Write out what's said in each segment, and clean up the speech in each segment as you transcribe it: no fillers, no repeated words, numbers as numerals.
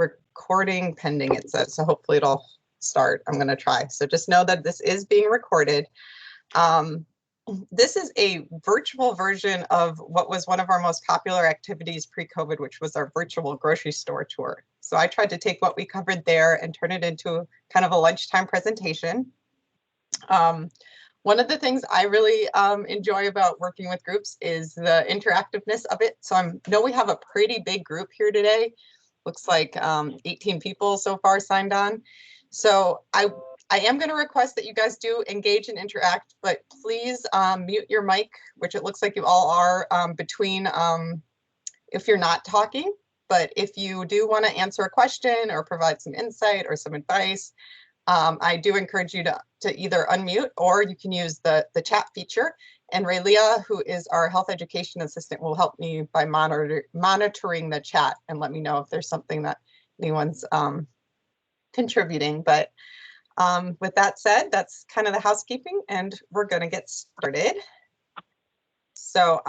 recording pending, it says, so hopefully it'll start. I'm going to try. So just know that this is being recorded. This is a virtual version of what was one of our most popular activities pre-COVID, which was our virtual grocery store tour. So I tried to take what we covered there and turn it into kind of a lunchtime presentation. One of the things I really enjoy about working with groups is the interactiveness of it. So I know we have a pretty big group here today. Looks like 18 people so far signed on. So I am going to request that you guys do engage and interact, but please mute your mic, which it looks like you all are between if you're not talking. But if you do want to answer a question or provide some insight or some advice, I do encourage you to either unmute or you can use the chat feature. And Raylia, who is our health education assistant, will help me by monitoring the chat and let me know if there's something that anyone's contributing. But with that said, that's kind of the housekeeping, and we're going to get started. So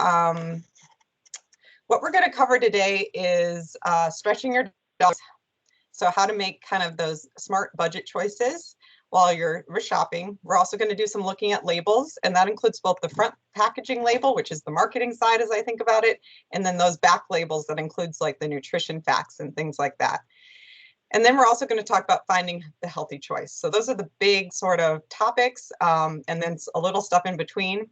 what we're going to cover today is stretching your dollars. So how to make kind of those smart budget choices while we're shopping. We're also going to do some looking at labels, and that includes both the front packaging label, which is the marketing side as I think about it, and then those back labels that includes like the nutrition facts and things like that. And then we're also going to talk about finding the healthy choice. So those are the big sort of topics, and then a little stuff in between.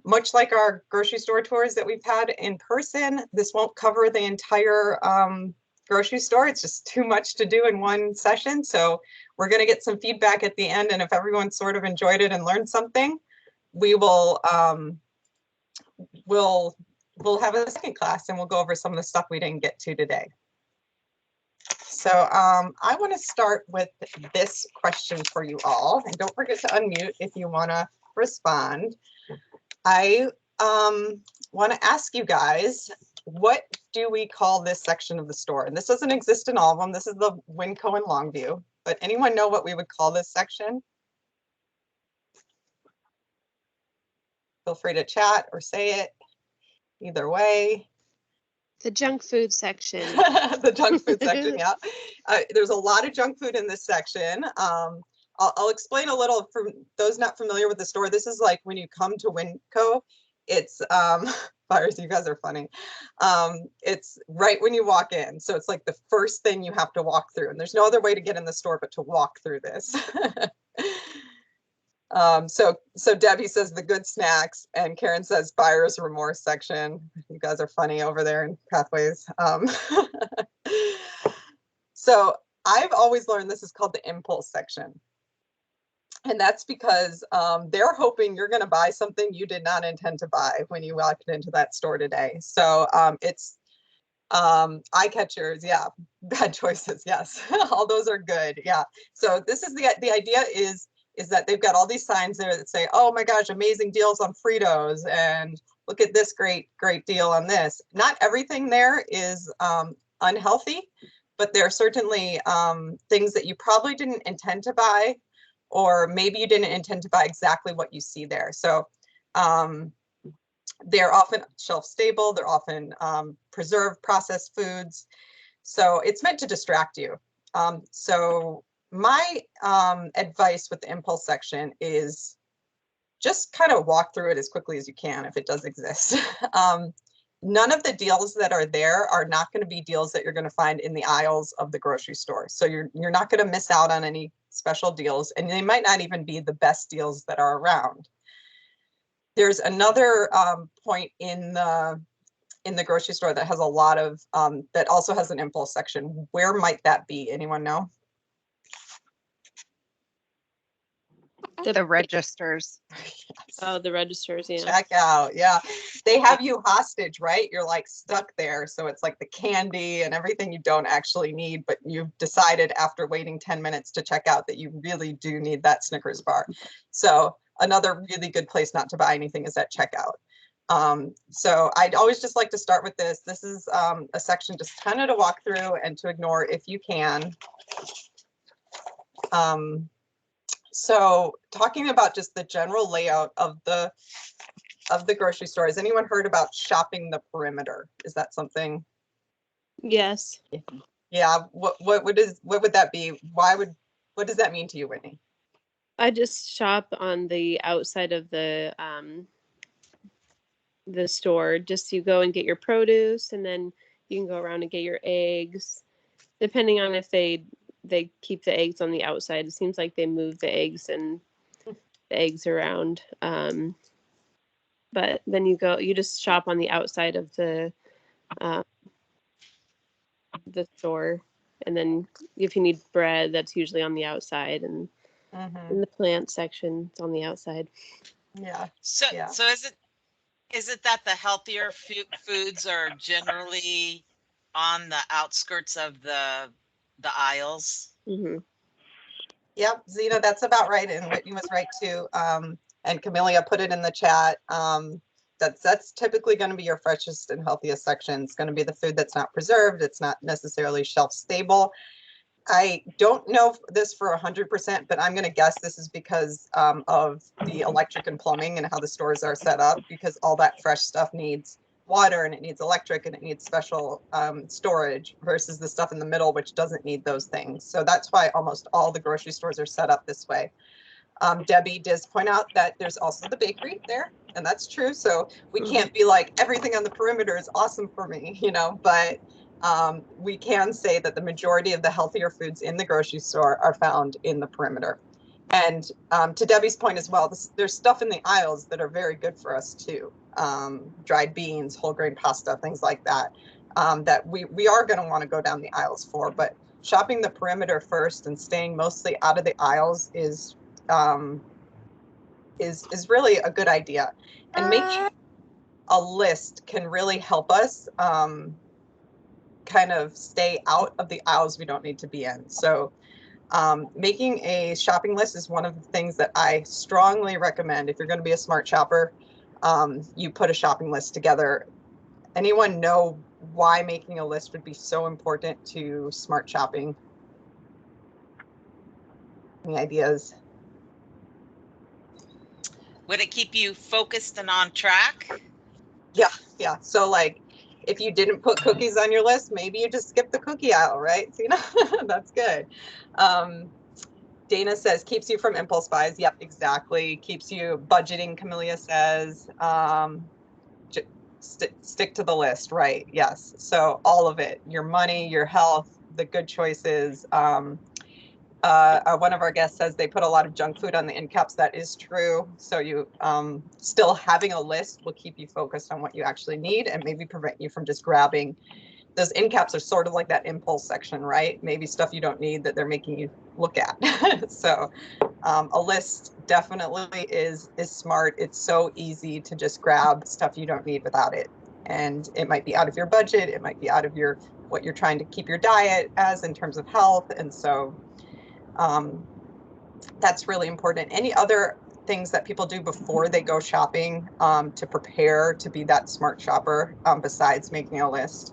Much like our grocery store tours that we've had in person, this won't cover the entire grocery store. It's just too much to do in one session. So we're going to get some feedback at the end. And if everyone sort of enjoyed it and learned something, we will we'll have a second class and we'll go over some of the stuff we didn't get to today. So I want to start with this question for you all, and don't forget to unmute if you want to respond. I want to ask you guys, what do we call this section of the store? And this doesn't exist in all of them. This is the Winco and Longview, but anyone know what we would call this section? Feel free to chat or say it. Either way. The junk food section. The junk food section, yeah. There's a lot of junk food in this section. I'll explain a little for those not familiar with the store. This is like when you come to Winco, it's, Fires, you guys are funny. It's right when you walk in. So it's like the first thing you have to walk through. And there's no other way to get in the store but to walk through this. So Debbie says the good snacks, and Karen says buyer's remorse section. You guys are funny over there in Pathways. So I've always learned this is called the impulse section. And that's because they're hoping you're going to buy something you did not intend to buy when you walked into that store today. So it's eye catchers, yeah, bad choices, yes. All those are good, yeah. So this is the idea is that they've got all these signs there that say, oh my gosh, amazing deals on Fritos, and look at this great deal on this. Not everything there is unhealthy, but there are certainly things that you probably didn't intend to buy, or maybe you didn't intend to buy exactly what you see there. So they're often shelf stable, they're often preserved processed foods. So it's meant to distract you. So my advice with the impulse section is just kind of walk through it as quickly as you can if it does exist. None of the deals that are there are not going to be deals that you're going to find in the aisles of the grocery store. So you're not going to miss out on any special deals, and they might not even be the best deals that are around. There's another point in the grocery store that has a lot of that also has an impulse section. Where might that be? Anyone know? The registers. Yes. Oh, the registers, yeah. Check out, yeah. They have you hostage, right? You're like stuck there. So it's like the candy and everything you don't actually need, but you've decided after waiting 10 minutes to check out that you really do need that Snickers bar. So another really good place not to buy anything is at checkout. So I'd always just like to start with this. This is a section just kind of to walk through and to ignore if you can. So talking about just the general layout of the grocery store, has anyone heard about shopping the perimeter? Is that something? Yes. Yeah, what would that be? What does that mean to you, Whitney? I just shop on the outside of the store. Just you go and get your produce, and then you can go around and get your eggs. Depending on if they keep the eggs on the outside. It seems like they move the eggs around. But then you just shop on the outside of uh, the store, and then if you need bread, that's usually on the outside, and in the plant section, it's on the outside. Yeah. So, Yeah. so is it that the healthier foods are generally on the outskirts of the aisles? Mm-hmm. Yep, Zena, that's about right, and Whitney was right too. And Camellia put it in the chat. That's typically going to be your freshest and healthiest section. It's going to be the food that's not preserved. It's not necessarily shelf stable. I don't know this for 100%, but I'm going to guess this is because of the electric and plumbing and how the stores are set up, because all that fresh stuff needs water and it needs electric and it needs special storage versus the stuff in the middle, which doesn't need those things. So that's why almost all the grocery stores are set up this way. Debbie does point out that there's also the bakery there, and that's true. So we can't be like, everything on the perimeter is awesome for me, but we can say that the majority of the healthier foods in the grocery store are found in the perimeter. And to Debbie's point as well, there's stuff in the aisles that are very good for us too. Dried beans, whole grain pasta, things like that, that we are going to want to go down the aisles for. But shopping the perimeter first and staying mostly out of the aisles is really a good idea. And making a list can really help us kind of stay out of the aisles we don't need to be in. So making a shopping list is one of the things that I strongly recommend. If you're going to be a smart shopper, you put a shopping list together. Anyone know why making a list would be so important to smart shopping? Any ideas? Would it keep you focused and on track? Yeah. So like, if you didn't put cookies on your list, maybe you just skip the cookie aisle, right? So, that's good. Dana says keeps you from impulse buys. Yep, exactly. Keeps you budgeting. Camellia says stick to the list, right? Yes. So all of it, your money, your health, the good choices. One of our guests says they put a lot of junk food on the end caps. That is true. So you still having a list will keep you focused on what you actually need and maybe prevent you from just grabbing. Those end caps are sort of like that impulse section, right? Maybe stuff you don't need that they're making you look at. So a list definitely is smart. It's so easy to just grab stuff you don't need without it. And it might be out of your budget. It might be out of what you're trying to keep your diet as in terms of health. And so that's really important. Any other things that people do before they go shopping to prepare to be that smart shopper besides making a list?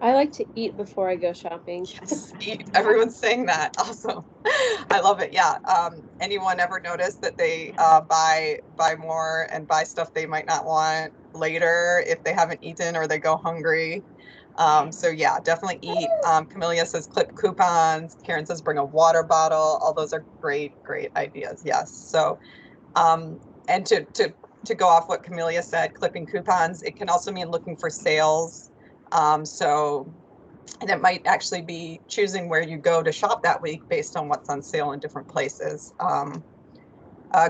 I like to eat before I go shopping. Yes, eat. Everyone's saying that. Awesome. I love it. Yeah. Anyone ever notice that they buy more and buy stuff they might not want later if they haven't eaten or they go hungry? So yeah, definitely eat. Camellia says clip coupons. Karen says bring a water bottle. All those are great ideas. Yes. So, and to go off what Camellia said, clipping coupons, it can also mean looking for sales. And it might actually be choosing where you go to shop that week based on what's on sale in different places.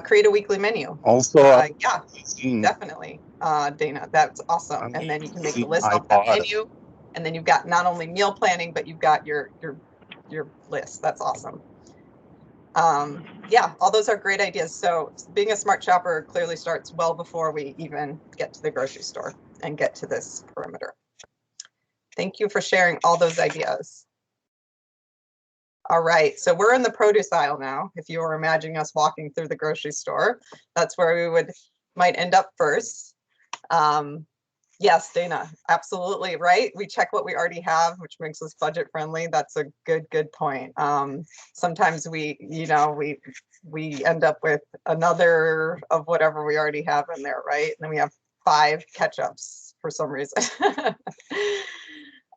Create a weekly menu. Also, yeah, definitely, Dana. That's awesome. And then you can make the list off that menu. And then you've got not only meal planning, but you've got your list. That's awesome. Yeah, all those are great ideas. So being a smart shopper clearly starts well before we even get to the grocery store and get to this perimeter. Thank you for sharing all those ideas. All right, so we're in the produce aisle now. If you were imagining us walking through the grocery store, that's where we might end up first. Yes, Dana, absolutely right. We check what we already have, which makes us budget friendly. That's a good point. Sometimes we end up with another of whatever we already have in there, right? And then we have 5 ketchups for some reason.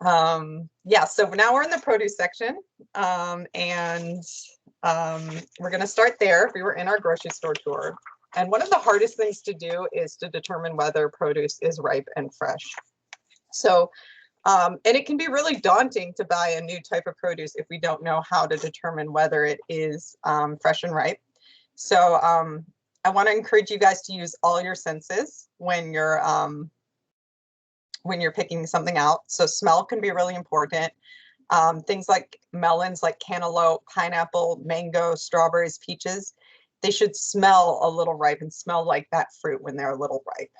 Yeah, so now we're in the produce section, and we're going to start there. We were in our grocery store tour, and one of the hardest things to do is to determine whether produce is ripe and fresh. So, and it can be really daunting to buy a new type of produce if we don't know how to determine whether it is fresh and ripe. So I want to encourage you guys to use all your senses when you're picking something out. So smell can be really important. Things like melons, like cantaloupe, pineapple, mango, strawberries, peaches, they should smell a little ripe and smell like that fruit when they're a little ripe.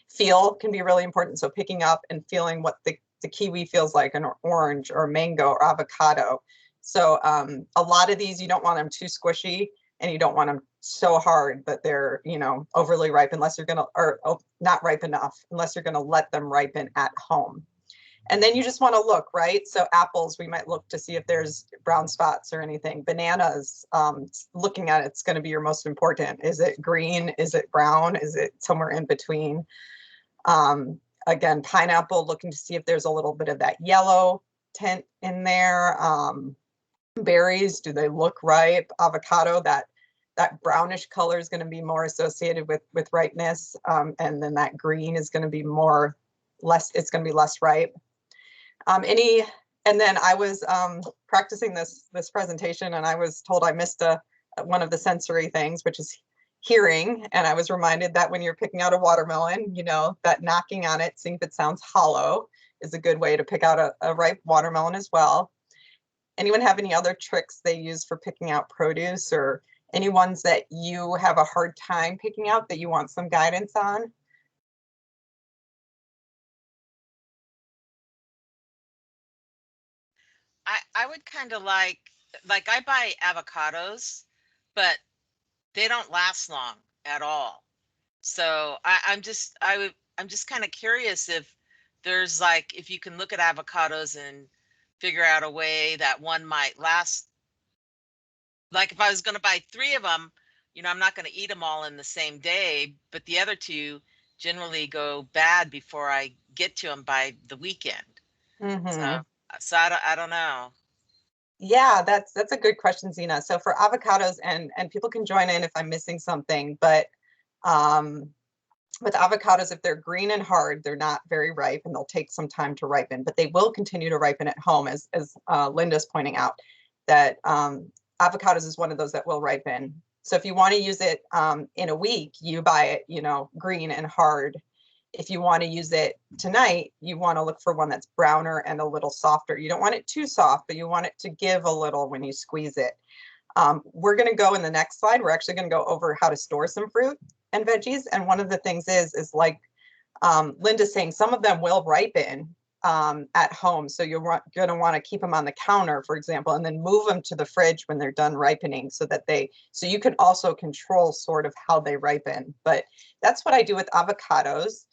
Feel can be really important. So picking up and feeling what the kiwi feels like, an orange or mango or avocado. So a lot of these, you don't want them too squishy, and you don't want them so hard that they're, overly ripe, unless you're going to, or not ripe enough, unless you're going to let them ripen at home. And then you just want to look, right? So apples, we might look to see if there's brown spots or anything. Bananas, looking at it's going to be your most important. Is it green? Is it brown? Is it somewhere in between? Again, pineapple, looking to see if there's a little bit of that yellow tint in there. Berries, do they look ripe? Avocado, that brownish color is going to be more associated with ripeness, and then that green is going to be it's going to be less ripe. And then I was practicing this presentation, and I was told I missed one of the sensory things, which is hearing. And I was reminded that when you're picking out a watermelon, that knocking on it, seeing if it sounds hollow, is a good way to pick out a ripe watermelon as well. Anyone have any other tricks they use for picking out produce, or any ones that you have a hard time picking out that you want some guidance on? I would kind of like I buy avocados, but they don't last long at all. So I'm just kind of curious if there's if you can look at avocados and figure out a way that one might last. Like if I was going to buy 3 of them, I'm not going to eat them all in the same day, but the other 2 generally go bad before I get to them by the weekend. Mm-hmm. So I don't know. Yeah, that's a good question, Zena. So for avocados, and people can join in if I'm missing something, but with avocados, if they're green and hard, they're not very ripe, and they'll take some time to ripen, but they will continue to ripen at home, as Linda's pointing out, that avocados is one of those that will ripen. So if you want to use it in a week, you buy it, green and hard. If you want to use it tonight, you want to look for one that's browner and a little softer. You don't want it too soft, but you want it to give a little when you squeeze it. We're going to go in the next slide. We're actually going to go over how to store some fruit and veggies. And one of the things is like Linda's saying, some of them will ripen at home. So you're going to want to keep them on the counter, for example, and then move them to the fridge when they're done ripening, so you can also control sort of how they ripen. But that's what I do with avocados.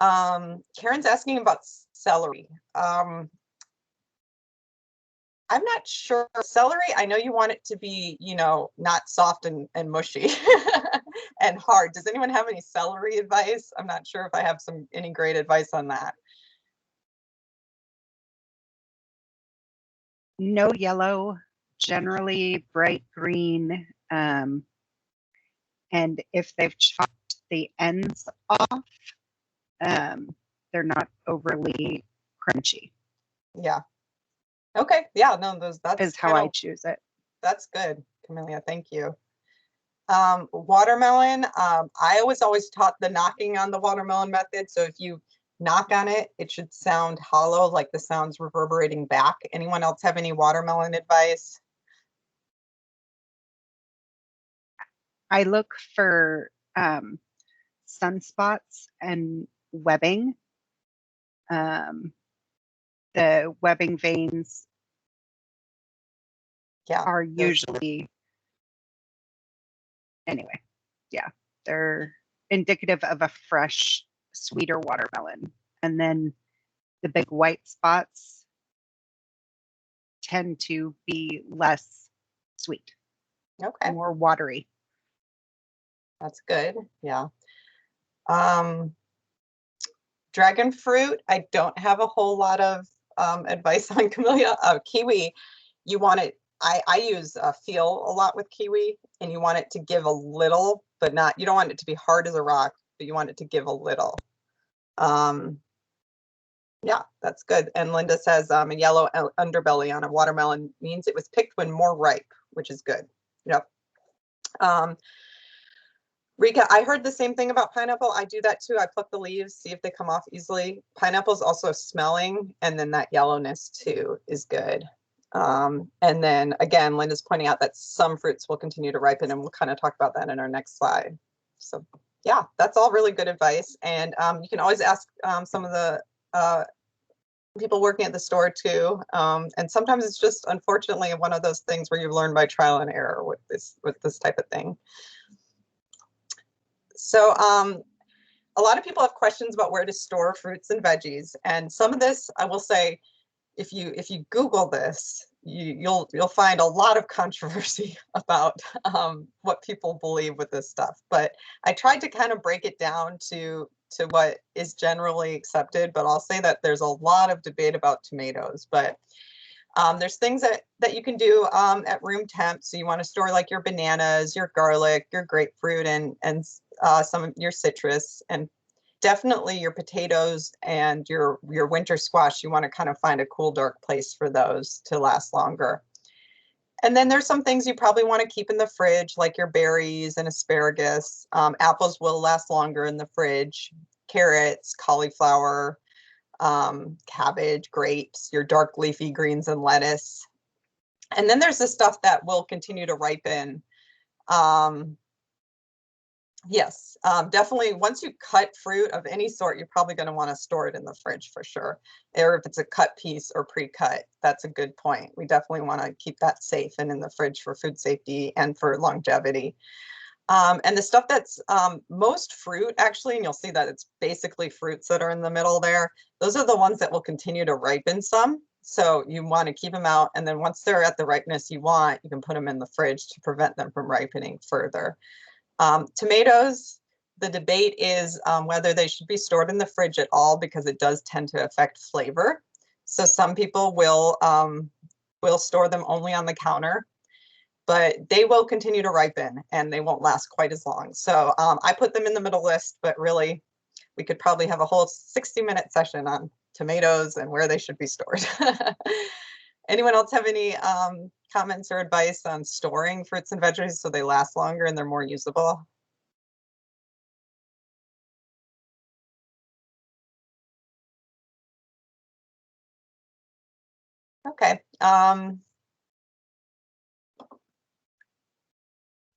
Karen's asking about celery. I'm not sure. Celery, I know you want it to be, not soft and mushy and hard. Does anyone have any celery advice? I'm not sure if I have any great advice on that. No yellow, generally bright green. And if they've chopped the ends off, they're not overly crunchy. Yeah. Okay. Yeah. No, that's is how I choose it. That's good, Camelia. Thank you. Watermelon. I was always taught the knocking on the watermelon method. So if you knock on it, it should sound hollow, like the sound's reverberating back. Anyone else have any watermelon advice? I look for sunspots and webbing. The webbing veins are usually, anyway, they're indicative of a fresh, sweeter watermelon. And then the big white spots tend to be less sweet, more watery. That's good. Yeah. Dragon fruit, I don't have a whole lot of advice on camellia. Kiwi, you want it, I use feel a lot with kiwi, and you want it to give a little, but not, you don't want it to be hard as a rock, but you want it to give a little. Yeah, that's good. And Linda says a yellow underbelly on a watermelon means it was picked when more ripe, which is good. Yep. Rika, I heard the same thing about pineapple. I do that too. I pluck the leaves, see if they come off easily. Pineapple's also smelling, and then that yellowness too is good. And then again, Linda's pointing out that some fruits will continue to ripen, and we'll kind of talk about that in our next slide. So yeah, that's all really good advice. And you can always ask some of the people working at the store too. And sometimes it's just, unfortunately, one of those things where you learn by trial and error with this type of thing. So a lot of people have questions about where to store fruits and veggies. And some of this, I will say, if you Google this, you'll find a lot of controversy about what people believe with this stuff. But I tried to kind of break it down to what is generally accepted, but I'll say that there's a lot of debate about tomatoes. But there's things that you can do at room temp. So you want to store like your bananas, your garlic, your grapefruit, and some of your citrus, and definitely your potatoes and your winter squash. You want to kind of find a cool, dark place for those to last longer. And then there's some things you probably want to keep in the fridge, like your berries and asparagus. Apples will last longer in the fridge. Carrots, cauliflower, cabbage, grapes, your dark leafy greens and lettuce. And then there's the stuff that will continue to ripen. Yes, definitely. Once you cut fruit of any sort, you're probably going to want to store it in the fridge for sure. Or if it's a cut piece or pre-cut, that's a good point. We definitely want to keep that safe and in the fridge for food safety and for longevity. And the stuff that's most fruit, actually, and you'll see that it's basically fruits that are in the middle there. Those are the ones that will continue to ripen some. So you want to keep them out. And then once they're at the ripeness you want, you can put them in the fridge to prevent them from ripening further. Tomatoes, the debate is whether they should be stored in the fridge at all, because it does tend to affect flavor. So some people will store them only on the counter, but they will continue to ripen and they won't last quite as long. So I put them in the middle list, but really we could probably have a whole 60-minute session on tomatoes and where they should be stored. Anyone else have any comments or advice on storing fruits and veggies so they last longer and they're more usable? Okay.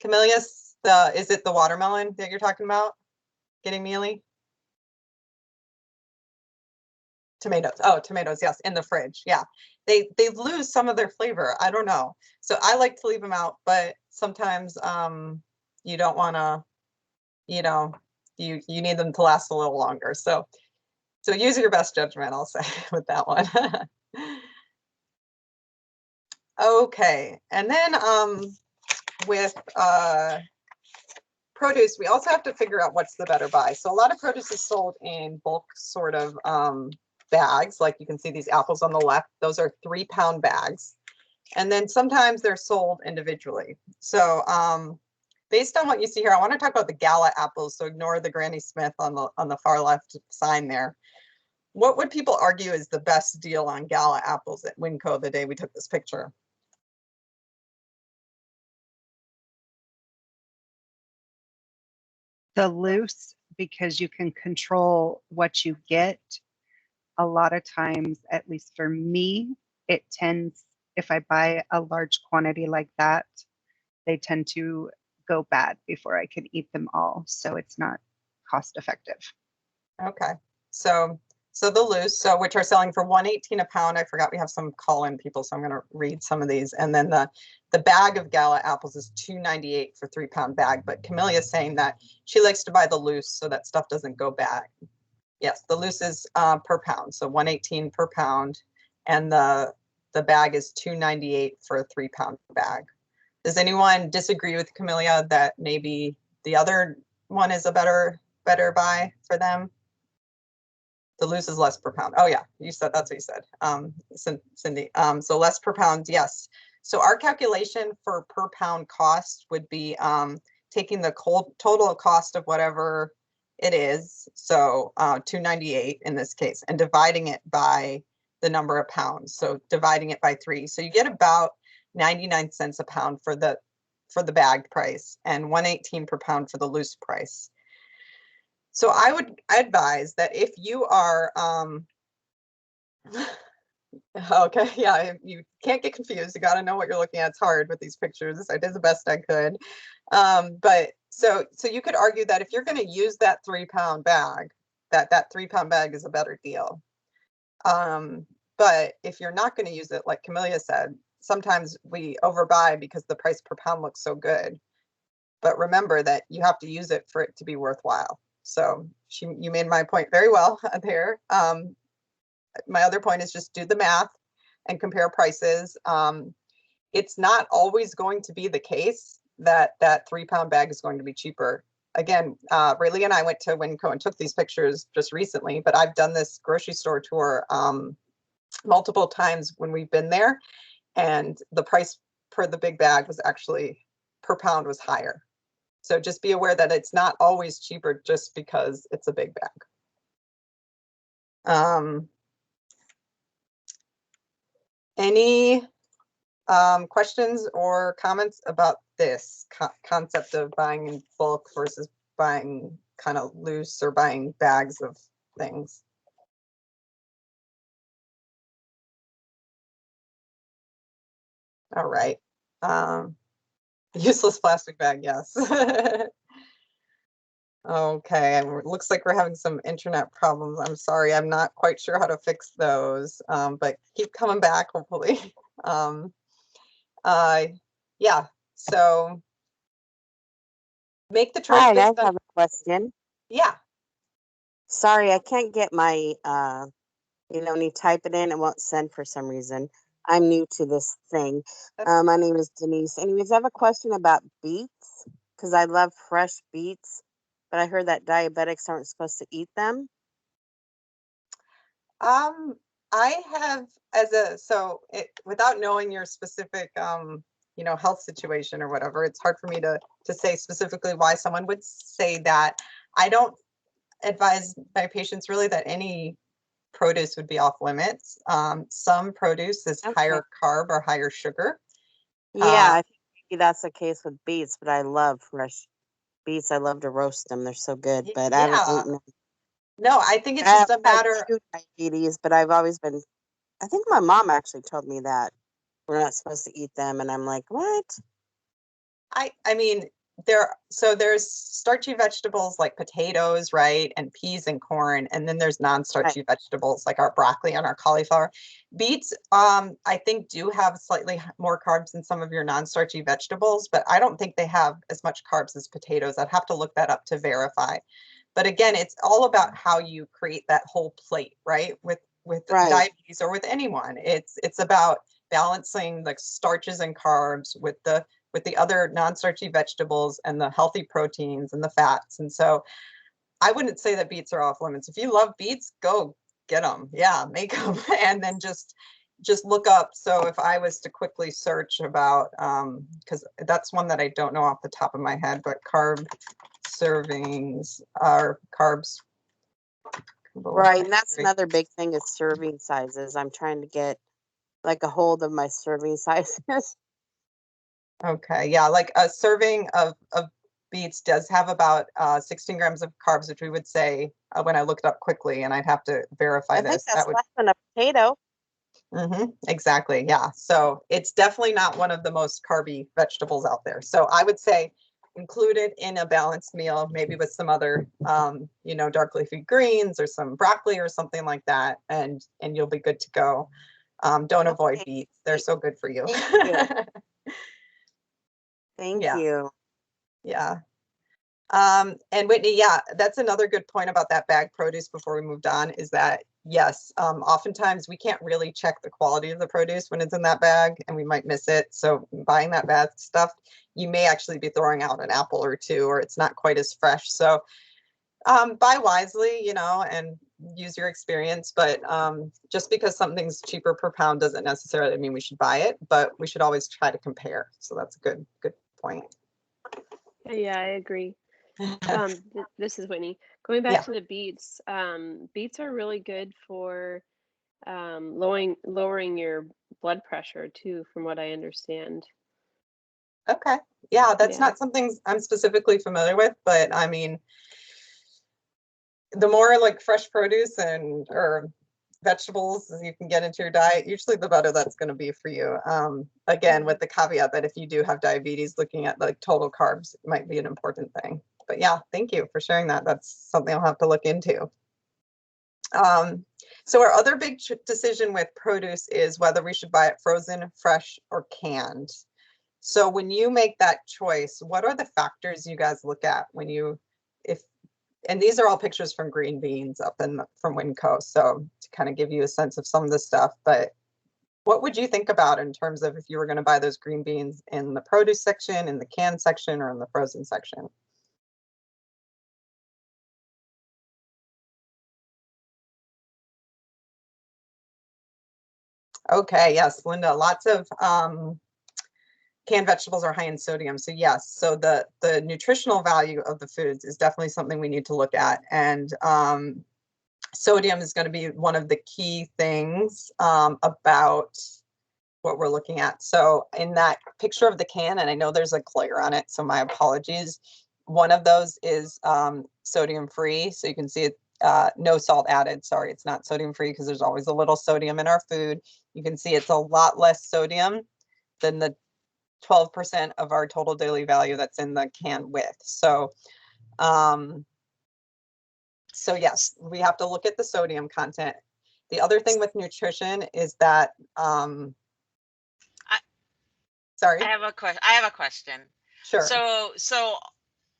Camillus, is it the watermelon that you're talking about? Getting mealy? Tomatoes. Oh, tomatoes. Yes, in the fridge. Yeah, they lose some of their flavor. I don't know. So I like to leave them out, but sometimes you don't want to. You know, you need them to last a little longer. So use your best judgment, I'll say, with that one. Okay, and then with produce, we also have to figure out what's the better buy. So a lot of produce is sold in bulk sort of bags, like you can see these apples on the left. Those are 3-pound bags. And then sometimes they're sold individually. So based on what you see here, I want to talk about the Gala apples. So ignore the Granny Smith on the far left sign there. What would people argue is the best deal on Gala apples at Winco the day we took this picture? The loose, because you can control what you get. A lot of times, at least for me, it tends, if I buy a large quantity like that, they tend to go bad before I can eat them all. So it's not cost effective. Okay, so the loose, which are selling for $1.18 a pound. I forgot we have some call-in people, so I'm going to read some of these. And then the bag of Gala apples is $2.98 for 3-pound bag. But Camellia is saying that she likes to buy the loose so that stuff doesn't go bad. Yes, the loose is per pound, so $1.18 per pound, and the bag is $2.98 for a 3-pound bag. Does anyone disagree with Camellia that maybe the other one is a better buy for them? The loose is less per pound. Oh yeah, you said, that's what you said. Cindy, so less per pound, yes. So our calculation for per pound cost would be taking the total cost of whatever it is, so $2.98 in this case, and dividing it by the number of pounds. So dividing it by 3. So you get about 99 cents a pound for the bagged price and $1.18 per pound for the loose price. So I would advise that if you are okay, yeah, you can't get confused. You got to know what you're looking at. It's hard with these pictures. I did the best I could. But so you could argue that if you're going to use that 3-pound bag, that 3-pound bag is a better deal. But if you're not going to use it, like Camelia said, sometimes we overbuy because the price per pound looks so good. But remember that you have to use it for it to be worthwhile. So you made my point very well there. My other point is just do the math and compare prices. It's not always going to be the case that that 3-pound bag is going to be cheaper. Again, Rayleigh and I went to Winco and took these pictures just recently, but I've done this grocery store tour multiple times when we've been there, and the price per the big bag was actually per pound was higher. So just be aware that it's not always cheaper just because it's a big bag. Any questions or comments about this concept of buying in bulk versus buying kind of loose or buying bags of things? All right. Useless plastic bag, yes. Okay, it looks like we're having some internet problems. I'm sorry, I'm not quite sure how to fix those, but keep coming back, hopefully. Yeah, so make the choice. Hi, I based on, have a question. yeah. Sorry, I can't get my, when you type it in, it won't send for some reason. I'm new to this thing. My name is Denise. Anyways, I have a question about beets because I love fresh beets, but I heard that diabetics aren't supposed to eat them. I have without knowing your specific health situation or whatever, it's hard for me to say specifically why someone would say that. I don't advise my patients really that any produce would be off limits. Some produce is higher carb or higher sugar. Yeah, I think maybe that's the case with beets, but I love fresh beets. I love to roast them. They're so good, but I haven't eaten them. No, I think it's just a matter of diabetes, but I've always been, I think my mom actually told me that we're not supposed to eat them. And I'm like, what? I mean, there's starchy vegetables like potatoes, right? And peas and corn. And then there's non-starchy vegetables like our broccoli and our cauliflower. Beets, I think do have slightly more carbs than some of your non-starchy vegetables, but I don't think they have as much carbs as potatoes. I'd have to look that up to verify. But again, it's all about how you create that whole plate, right? With diabetes or with anyone, it's about balancing the starches and carbs with the other non-starchy vegetables and the healthy proteins and the fats. And so I wouldn't say that beets are off limits. If you love beets, go get them. Yeah, make them. And then just look up. So if I was to quickly search about, because that's one that I don't know off the top of my head, but carb servings are carbs. Right. And that's another big thing is serving sizes. I'm trying to get like a hold of my serving sizes. Okay, yeah, like a serving of beets does have about 16 grams of carbs, which we would say when I looked up quickly, and I'd have to verify this. I think that's less than a potato. Exactly, yeah. So it's definitely not one of the most carby vegetables out there. So I would say include it in a balanced meal, maybe with some other, dark leafy greens or some broccoli or something like that, and you'll be good to go. Don't avoid beets; they're so good for you. Thank you. Yeah. And Whitney, yeah, that's another good point about that bag produce before we moved on is that, yes, oftentimes we can't really check the quality of the produce when it's in that bag and we might miss it. So buying that bag stuff, you may actually be throwing out an apple or two, or it's not quite as fresh. So buy wisely, and use your experience, but just because something's cheaper per pound doesn't necessarily mean we should buy it, but we should always try to compare. So that's a good point. Yeah, I agree. This is Whitney. Going back Yeah. to the beets, beets are really good for lowering your blood pressure too, from what I understand. Okay. Yeah, that's Yeah. not something I'm specifically familiar with, but I mean, the more like fresh produce and or vegetables you can get into your diet, usually the better that's going to be for you. Again, with the caveat that if you do have diabetes, looking at like total carbs might be an important thing. But yeah, thank you for sharing that. That's something I'll have to look into. So our other big decision with produce is whether we should buy it frozen, fresh, or canned. So when you make that choice, what are the factors you guys look at when you, and these are all pictures from green beans up from Winco, so to kind of give you a sense of some of the stuff, but what would you think about in terms of if you were going to buy those green beans in the produce section, in the canned section, or in the frozen section? Okay, yes, Linda, lots of canned vegetables are high in sodium. So yes, so the nutritional value of the foods is definitely something we need to look at. And sodium is going to be one of the key things about what we're looking at. So in that picture of the can, and I know there's a glare on it, so my apologies. One of those is sodium free. So you can see it, no salt added. Sorry, it's not sodium free because there's always a little sodium in our food. You can see it's a lot less sodium than the 12% of our total daily value that's in the can with. So, so yes, we have to look at the sodium content. The other thing with nutrition is that, sorry. I have a question. Sure. So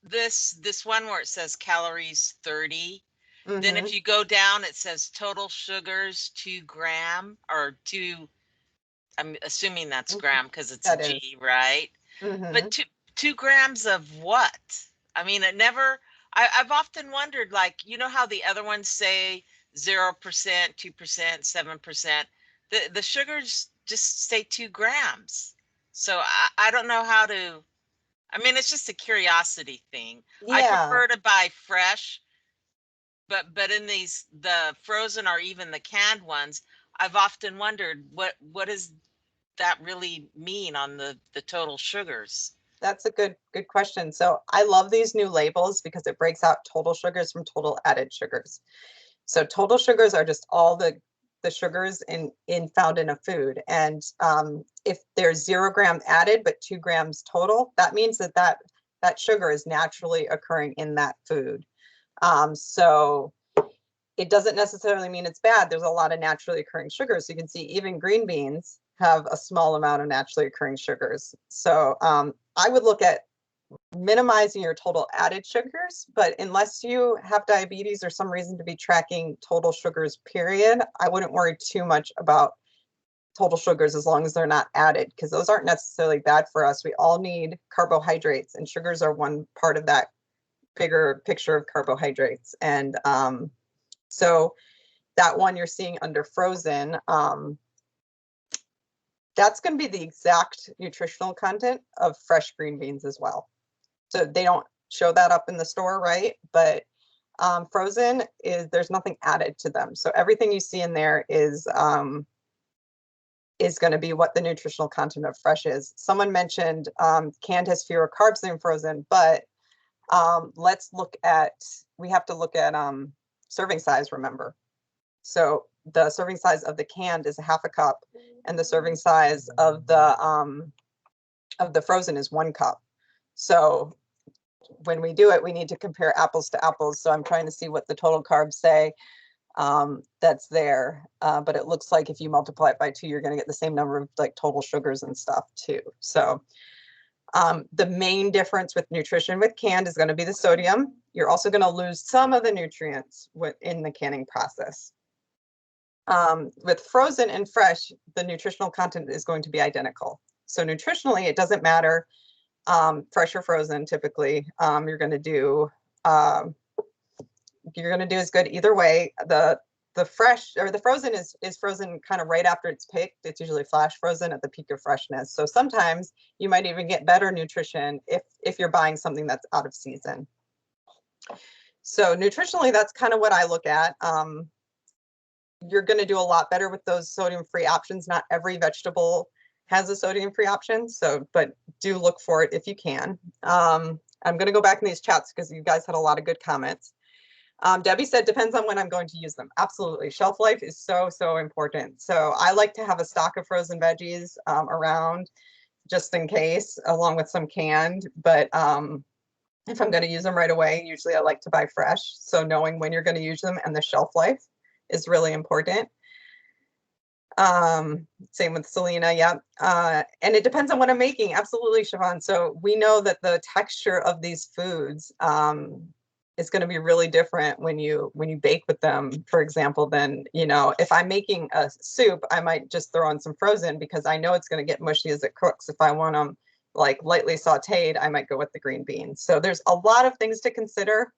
this one where it says calories 30, then if you go down, it says total sugars 2 gram or 2. I'm assuming that's gram because it's a G, right? But 2 grams of what? I mean, I've often wondered, like, you know how the other ones say 0%, 2%, 7%. The sugars just say 2 grams. So I don't know how to. I mean, it's just a curiosity thing. Yeah. I prefer to buy fresh, but in the frozen or even the canned ones, I've often wondered what does that really mean on the total sugars? That's a good question. So I love these new labels because it breaks out total sugars from total added sugars. So total sugars are just all the sugars found in a food. And if there's 0 gram added, but 2 grams total, that means that sugar is naturally occurring in that food. So it doesn't necessarily mean it's bad. There's a lot of naturally occurring sugars. So you can see even green beans have a small amount of naturally occurring sugars. So I would look at minimizing your total added sugars, but unless you have diabetes or some reason to be tracking total sugars, period, I wouldn't worry too much about total sugars as long as they're not added, because those aren't necessarily bad for us. We all need carbohydrates, and sugars are one part of that bigger picture of carbohydrates. And so that one you're seeing under frozen, that's going to be the exact nutritional content of fresh green beans as well. So they don't show that up in the store, right? But frozen there's nothing added to them. So everything you see in there is going to be what the nutritional content of fresh is. Someone mentioned canned has fewer carbs than frozen, but we have to look at serving size, remember. So the serving size of the canned is 1/2 cup, and the serving size of the frozen is 1 cup. So when we do it, we need to compare apples to apples. So I'm trying to see what the total carbs say that's there. But it looks like if you multiply it by 2, you're going to get the same number of like total sugars and stuff too. So the main difference with nutrition with canned is going to be the sodium. You're also going to lose some of the nutrients in the canning process. With frozen and fresh, the nutritional content is going to be identical. So nutritionally, it doesn't matter fresh or frozen. Typically, you're going to do you're going to do as good either way. The fresh or the frozen is frozen kind of right after it's picked. It's usually flash frozen at the peak of freshness. So sometimes you might even get better nutrition if you're buying something that's out of season. So nutritionally, that's kind of what I look at. You're going to do a lot better with those sodium-free options. Not every vegetable has a sodium-free option, but do look for it if you can. I'm going to go back in these chats because you guys had a lot of good comments. Debbie said, depends on when I'm going to use them. Absolutely. Shelf life is so important. So I like to have a stock of frozen veggies around just in case, along with some canned. But if I'm going to use them right away, usually I like to buy fresh. So knowing when you're going to use them and the shelf life is really important. Same with Selena. Yeah. And it depends on what I'm making. Absolutely, Siobhan. So we know that the texture of these foods is going to be really different when you bake with them, for example, than, if I'm making a soup, I might just throw in some frozen because I know it's going to get mushy as it cooks. If I want them like lightly sauteed, I might go with the green beans. So there's a lot of things to consider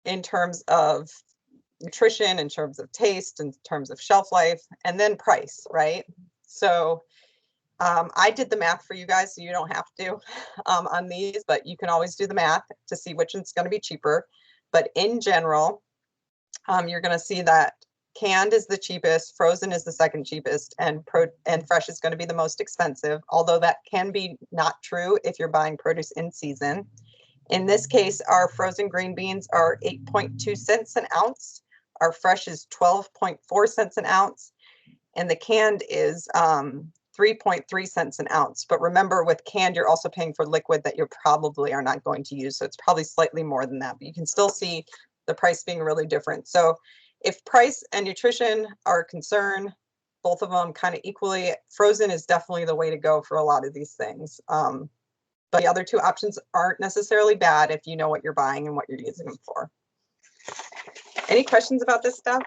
in terms of nutrition, in terms of taste, in terms of shelf life, and then price, right? So I did the math for you guys, so you don't have to on these, but you can always do the math to see which one's going to be cheaper. But in general, you're going to see that canned is the cheapest, frozen is the second cheapest, and fresh is going to be the most expensive, although that can be not true if you're buying produce in season. In this case, our frozen green beans are 8.2 cents an ounce. Our fresh is 12.4 cents an ounce, and the canned is 3.3 cents an ounce. But remember, with canned, you're also paying for liquid that you probably are not going to use. So it's probably slightly more than that, but you can still see the price being really different. So if price and nutrition are a concern, both of them kind of equally, frozen is definitely the way to go for a lot of these things. But the other two options aren't necessarily bad if you know what you're buying and what you're using them for. Any questions about this stuff?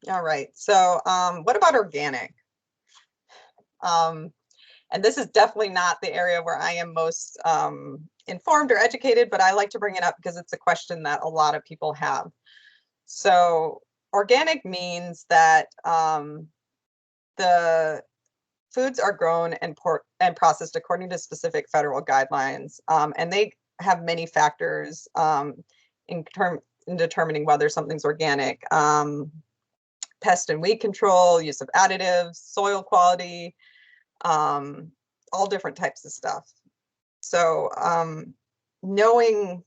All right, so what about organic? And this is definitely not the area where I am most informed or educated, but I like to bring it up because it's a question that a lot of people have. So organic means that the foods are grown and processed according to specific federal guidelines, and they have many factors in determining whether something's organic. Pest and weed control, use of additives, soil quality, all different types of stuff. So knowing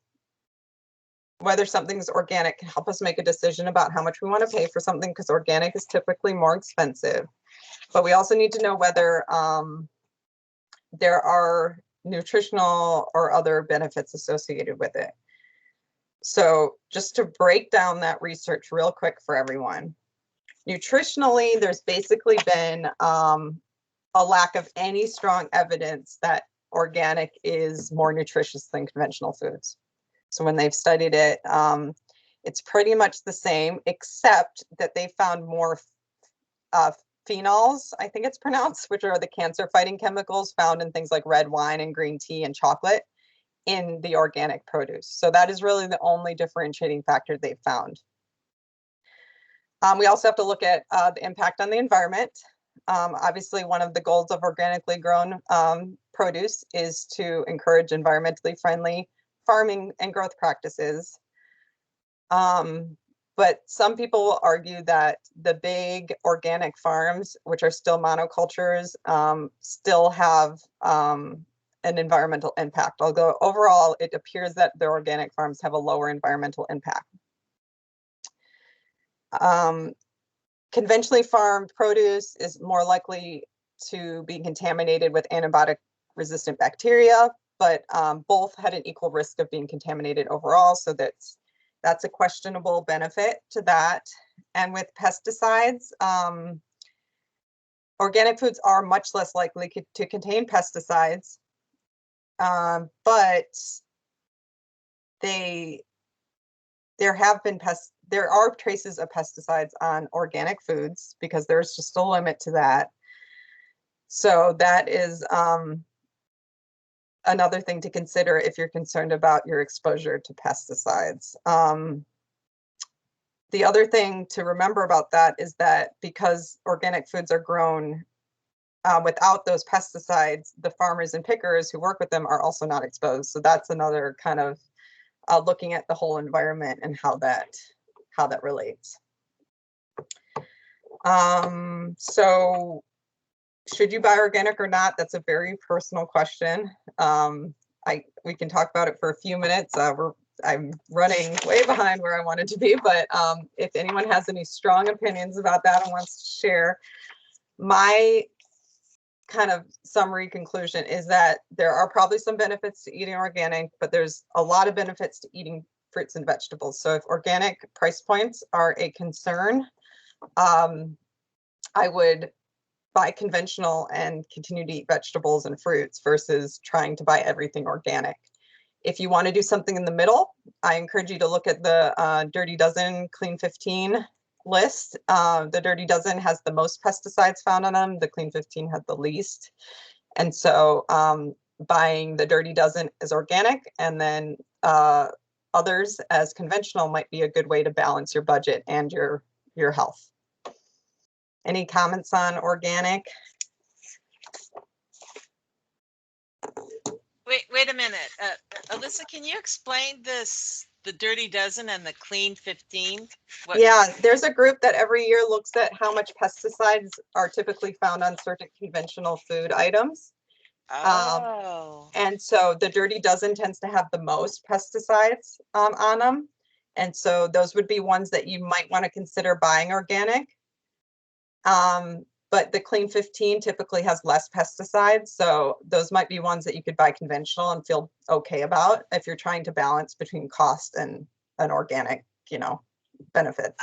whether something's organic can help us make a decision about how much we want to pay for something, because organic is typically more expensive. But we also need to know whether there are nutritional or other benefits associated with it. So just to break down that research real quick for everyone. Nutritionally, there's basically been a lack of any strong evidence that organic is more nutritious than conventional foods. So when they've studied it, it's pretty much the same, except that they found more phenols, I think it's pronounced, which are the cancer-fighting chemicals found in things like red wine and green tea and chocolate in the organic produce. So that is really the only differentiating factor they've found. We also have to look at the impact on the environment. Obviously, one of the goals of organically grown produce is to encourage environmentally friendly farming and growth practices. But some people will argue that the big organic farms, which are still monocultures, still have an environmental impact. Although overall, it appears that the organic farms have a lower environmental impact. Conventionally farmed produce is more likely to be contaminated with antibiotic-resistant bacteria, but both had an equal risk of being contaminated overall. So that's a questionable benefit to that. And with pesticides, organic foods are much less likely to contain pesticides, but there are traces of pesticides on organic foods because there's just a limit to that. So that is another thing to consider if you're concerned about your exposure to pesticides. The other thing to remember about that is that because organic foods are grown without those pesticides, the farmers and pickers who work with them are also not exposed. So that's another kind of looking at the whole environment and how that relates. So should you buy organic or not? That's a very personal question. We can talk about it for a few minutes. I'm running way behind where I wanted to be, but if anyone has any strong opinions about that and wants to share, my kind of summary conclusion is that there are probably some benefits to eating organic, but there's a lot of benefits to eating fruits and vegetables. So if organic price points are a concern, I would buy conventional and continue to eat vegetables and fruits versus trying to buy everything organic. If you want to do something in the middle, I encourage you to look at the Dirty Dozen Clean 15 list. The Dirty Dozen has the most pesticides found on them. The Clean 15 had the least. And so buying the Dirty Dozen as organic and then others as conventional might be a good way to balance your budget and your health. Any comments on organic? Wait a minute. Alyssa, can you explain the Dirty Dozen and the Clean 15? Yeah, there's a group that every year looks at how much pesticides are typically found on certain conventional food items. Oh. And so the Dirty Dozen tends to have the most pesticides on them. And so those would be ones that you might want to consider buying organic. But the Clean 15 typically has less pesticides. So those might be ones that you could buy conventional and feel okay about if you're trying to balance between cost and an organic, benefits.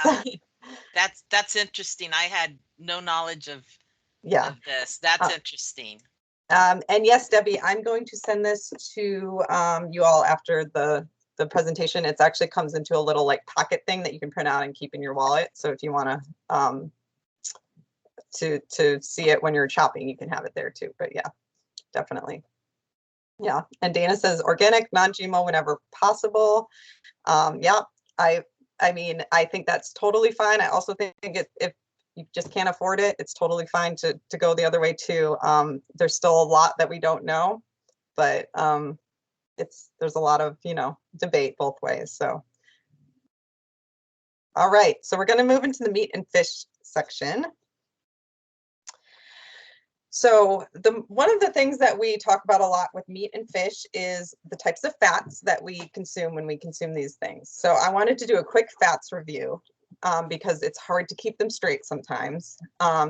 That's interesting. I had no knowledge of this. That's interesting. And yes, Debbie, I'm going to send this to you all after the presentation. It actually comes into a little like pocket thing that you can print out and keep in your wallet. So if you want to see it when you're shopping, you can have it there too. But yeah, definitely. Yeah. And Dana says organic, non-GMO whenever possible. Yeah, I mean, I think that's totally fine. I also think if you just can't afford it, it's totally fine to go the other way too. There's still a lot that we don't know, but there's a lot of, debate both ways. So, all right, so we're going to move into the meat and fish section. So one of the things that we talk about a lot with meat and fish is the types of fats that we consume when we consume these things. So I wanted to do a quick fats review because it's hard to keep them straight sometimes,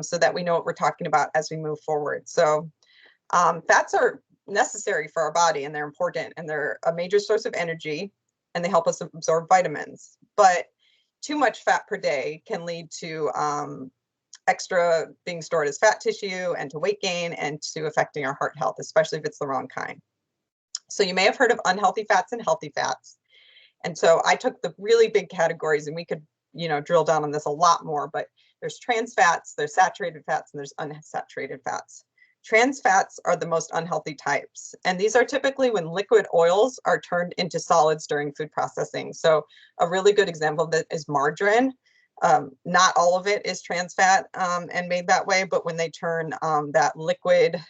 so that we know what we're talking about as we move forward. So fats are necessary for our body and they're important and they're a major source of energy and they help us absorb vitamins. But too much fat per day can lead to extra being stored as fat tissue and to weight gain and to affecting our heart health, especially if it's the wrong kind. So you may have heard of unhealthy fats and healthy fats. And so I took the really big categories and we could, drill down on this a lot more, but there's trans fats, there's saturated fats, and there's unsaturated fats. Trans fats are the most unhealthy types. And these are typically when liquid oils are turned into solids during food processing. So a really good example of that is margarine. Not all of it is trans fat and made that way, but when they turn that liquid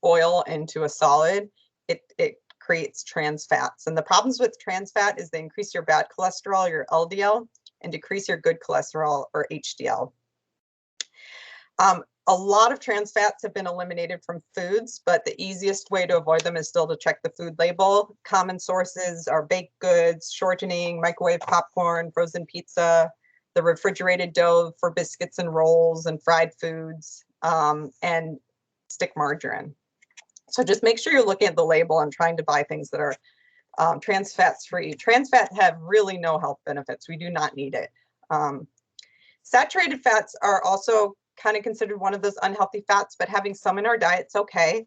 oil into a solid, it creates trans fats. And the problems with trans fat is they increase your bad cholesterol, your LDL, and decrease your good cholesterol or HDL. A lot of trans fats have been eliminated from foods, but the easiest way to avoid them is still to check the food label. Common sources are baked goods, shortening, microwave popcorn, frozen pizza, the refrigerated dough for biscuits and rolls and fried foods, and stick margarine. So just make sure you're looking at the label and trying to buy things that are trans fats free. Trans fat have really no health benefits. We do not need it. Saturated fats are also kind of considered one of those unhealthy fats, but having some in our diet's okay.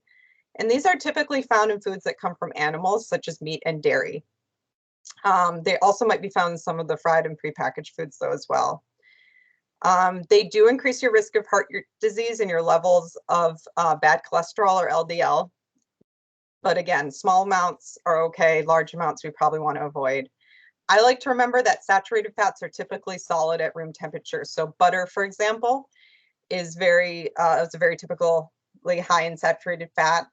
And these are typically found in foods that come from animals, such as meat and dairy. They also might be found in some of the fried and prepackaged foods though as well. They do increase your risk of heart disease and your levels of bad cholesterol or LDL. But again, small amounts are okay. Large amounts we probably want to avoid. I like to remember that saturated fats are typically solid at room temperature. So butter, for example, is it's a very typically high in saturated fat.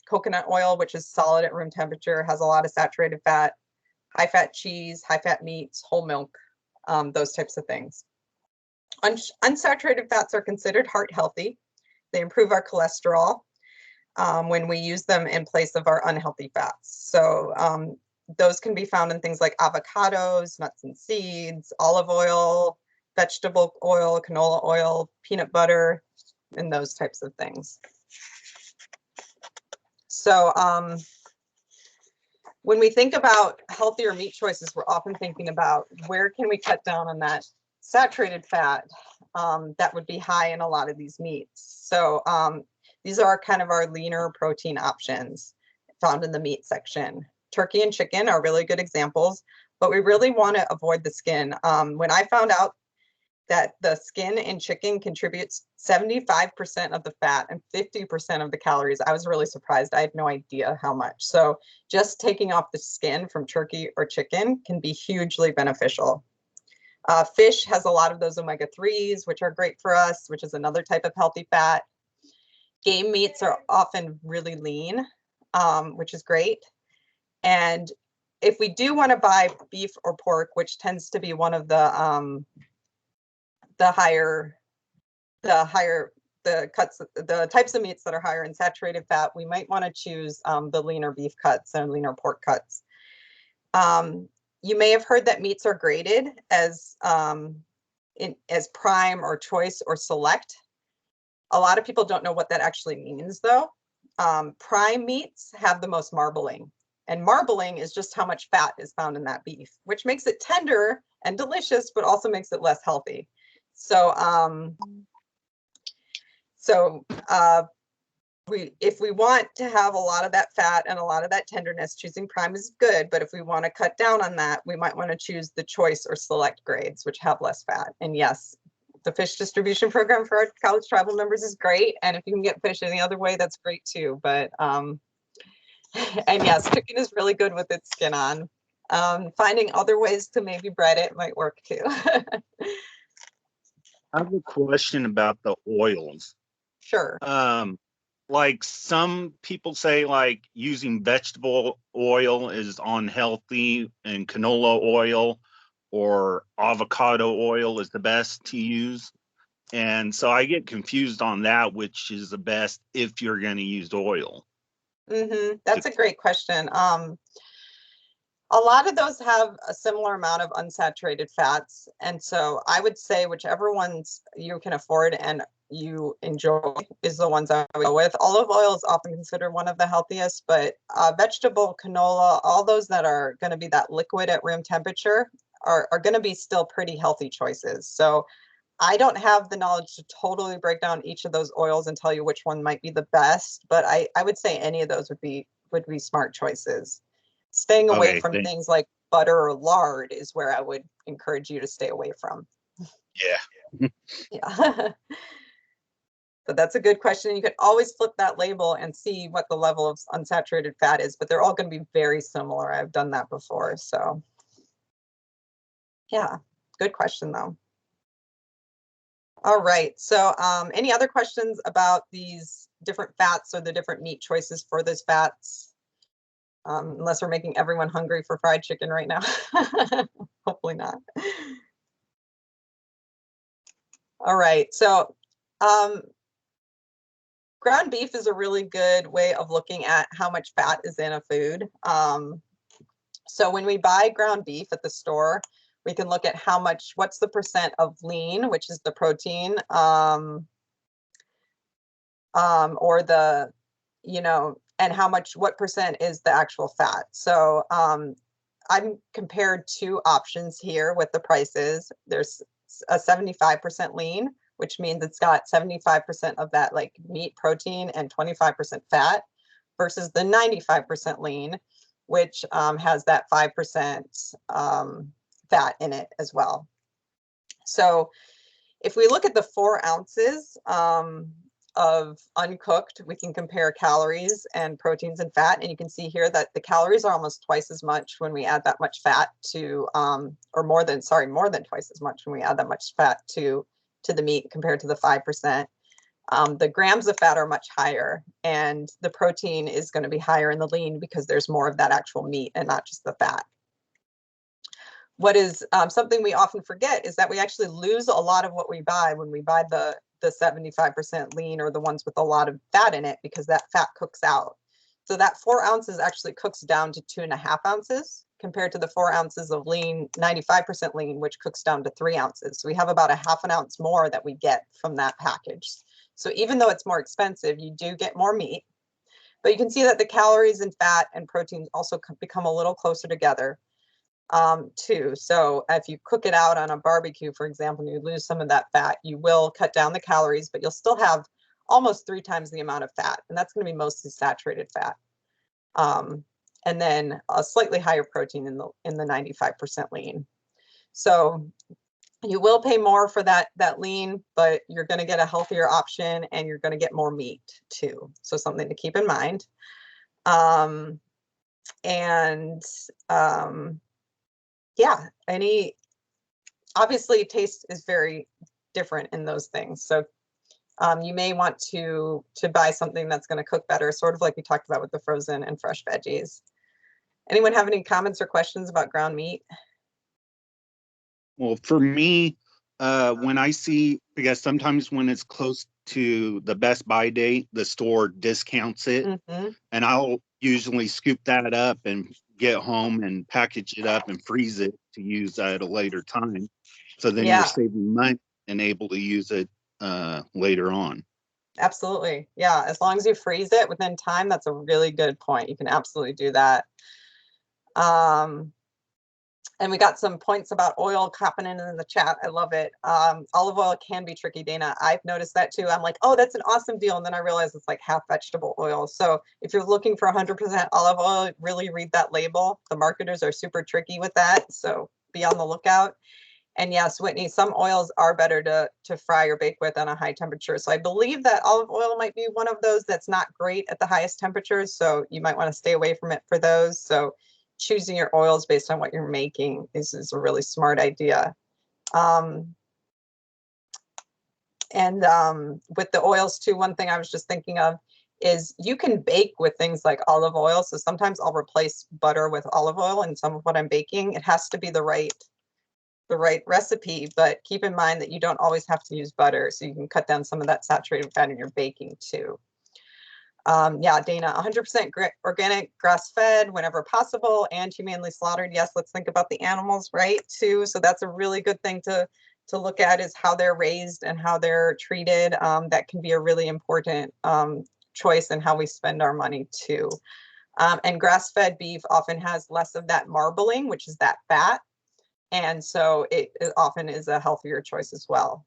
Coconut oil, which is solid at room temperature, has a lot of saturated fat. High fat cheese, high fat meats, whole milk, those types of things. Unsaturated fats are considered heart healthy. They improve our cholesterol when we use them in place of our unhealthy fats. So those can be found in things like avocados, nuts and seeds, olive oil, vegetable oil, canola oil, peanut butter, and those types of things. So when we think about healthier meat choices, we're often thinking about where can we cut down on that saturated fat that would be high in a lot of these meats. So these are kind of our leaner protein options found in the meat section. Turkey and chicken are really good examples, but we really want to avoid the skin. When I found out that the skin in chicken contributes 75% of the fat and 50% of the calories, I was really surprised. I had no idea how much. So just taking off the skin from turkey or chicken can be hugely beneficial. Fish has a lot of those omega-3s, which are great for us, which is another type of healthy fat. Game meats are often really lean, which is great. And if we do want to buy beef or pork, which tends to be one of the types of meats that are higher in saturated fat, we might want to choose the leaner beef cuts and leaner pork cuts. You may have heard that meats are graded as prime or choice or select. A lot of people don't know what that actually means, though. Prime meats have the most marbling, and marbling is just how much fat is found in that beef, which makes it tender and delicious, but also makes it less healthy. So, if we want to have a lot of that fat and a lot of that tenderness, choosing prime is good. But if we want to cut down on that, we might want to choose the choice or select grades, which have less fat. And yes, the fish distribution program for our college tribal members is great. And if you can get fish any other way, that's great too. But, and yes, chicken is really good with its skin on. Finding other ways to maybe bread it might work too. I have a question about the oils. Sure. Like some people say, like using vegetable oil is unhealthy and canola oil or avocado oil is the best to use. And so I get confused on that, which is the best if you're going to use oil. That's a great question. A lot of those have a similar amount of unsaturated fats. And so I would say whichever ones you can afford and you enjoy is the ones I would go with. Olive oil is often considered one of the healthiest, but vegetable, canola, all those that are going to be that liquid at room temperature are going to be still pretty healthy choices. So I don't have the knowledge to totally break down each of those oils and tell you which one might be the best, but I would say any of those would be smart choices. Staying away from things like butter or lard is where I would encourage you to stay away from. Yeah. Yeah. But that's a good question. You can always flip that label and see what the level of unsaturated fat is, but they're all going to be very similar. I've done that before. So yeah, good question though. All right. So any other questions about these different fats or the different meat choices for those fats? Unless we're making everyone hungry for fried chicken right now. Hopefully not. All right. So ground beef is a really good way of looking at how much fat is in a food. So when we buy ground beef at the store, we can look at what's the percent of lean, which is the protein, or the, and what percent is the actual fat. So I'm compared two options here with the prices. There's a 75% lean, which means it's got 75% of that like meat protein and 25% fat, versus the 95% lean, which has that 5% fat in it as well. So if we look at the 4 ounces, of uncooked, we can compare calories and proteins and fat. And you can see here that the calories are almost twice as much when we add that much fat to, or more than twice as much when we add that much fat to the meat compared to the 5%. The grams of fat are much higher, and the protein is going to be higher in the lean because there's more of that actual meat and not just the fat. What is something we often forget is that we actually lose a lot of what we buy when we buy the 75% lean or the ones with a lot of fat in it, because that fat cooks out. So that 4 ounces actually cooks down to 2.5 ounces compared to the 4 ounces of lean, 95% lean, which cooks down to 3 ounces. So we have about a 1/2 ounce more that we get from that package. So even though it's more expensive, you do get more meat, but you can see that the calories and fat and proteins also become a little closer together too. So if you cook it out on a barbecue, for example, and you lose some of that fat, you will cut down the calories, but you'll still have almost 3 times the amount of fat, and that's going to be mostly saturated fat. And then a slightly higher protein in the 95% lean. So you will pay more for that lean, but you're going to get a healthier option, and you're going to get more meat too. So something to keep in mind. Yeah, obviously taste is very different in those things. So you may want to buy something that's going to cook better, sort of like we talked about with the frozen and fresh veggies. Anyone have any comments or questions about ground meat? Well, for me, when I see, because sometimes when it's close to the best by date, the store discounts it, and I'll usually scoop that up and get home and package it up and freeze it to use at a later time. So then you're saving money and able to use it later on. Absolutely. Yeah. As long as you freeze it within time, that's a really good point. You can absolutely do that. And we got some points about oil happening in the chat. I love it. Olive oil can be tricky, Dana. I've noticed that too. I'm like, oh, that's an awesome deal. And then I realize it's like half vegetable oil. So if you're looking for 100% olive oil, really read that label. The marketers are super tricky with that. So be on the lookout. And yes, Whitney, some oils are better to fry or bake with on a high temperature. So I believe that olive oil might be one of those that's not great at the highest temperatures. So you might want to stay away from it for those. So choosing your oils based on what you're making is a really smart idea. With the oils too, one thing I was just thinking of is you can bake with things like olive oil. So sometimes I'll replace butter with olive oil in some of what I'm baking. It has to be the right recipe, but keep in mind that you don't always have to use butter. So you can cut down some of that saturated fat in your baking too. Yeah, Dana, 100% organic, grass-fed whenever possible, and humanely slaughtered. Yes, let's think about the animals, right, too. So that's a really good thing to look at, is how they're raised and how they're treated. That can be a really important choice in how we spend our money too. And grass-fed beef often has less of that marbling, which is that fat. And so it often is a healthier choice as well.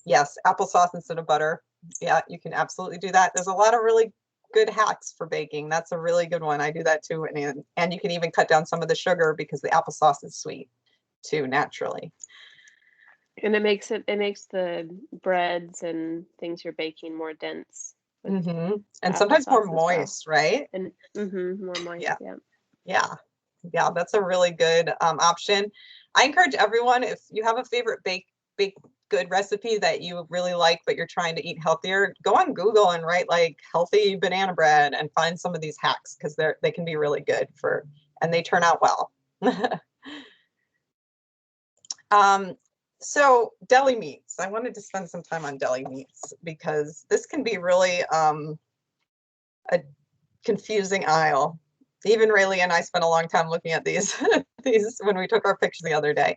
Yes, applesauce instead of butter. Yeah, you can absolutely do that. There's a lot of really good hacks for baking. That's a really good one. I do that too. And you can even cut down some of the sugar because the applesauce is sweet too, naturally. And it makes the breads and things you're baking more dense. And sometimes more moist, right? And more moist. Yeah, that's a really good option. I encourage everyone, if you have a favorite bake good recipe that you really like, but you're trying to eat healthier, go on Google and write like healthy banana bread and find some of these hacks, because they can be really good and they turn out well. So deli meats. I wanted to spend some time on deli meats because this can be really a confusing aisle. Even Rayleigh and I spent a long time looking at these when we took our pictures the other day.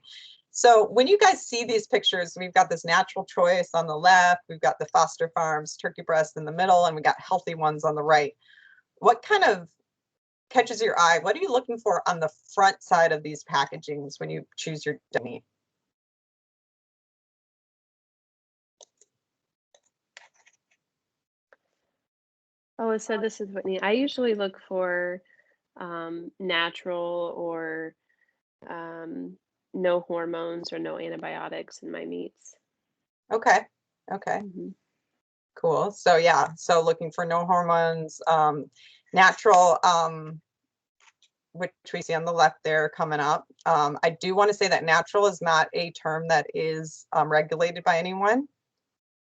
So when you guys see these pictures, we've got this natural choice on the left, we've got the Foster Farms turkey breast in the middle, and we got healthy ones on the right. What kind of catches your eye? What are you looking for on the front side of these packagings when you choose your deli meat? Alyssa, this is Whitney. I usually look for natural or no hormones or no antibiotics in my meats. Okay. Cool. So yeah, so looking for no hormones, natural, which we see on the left there coming up. I do want to say that natural is not a term that is regulated by anyone.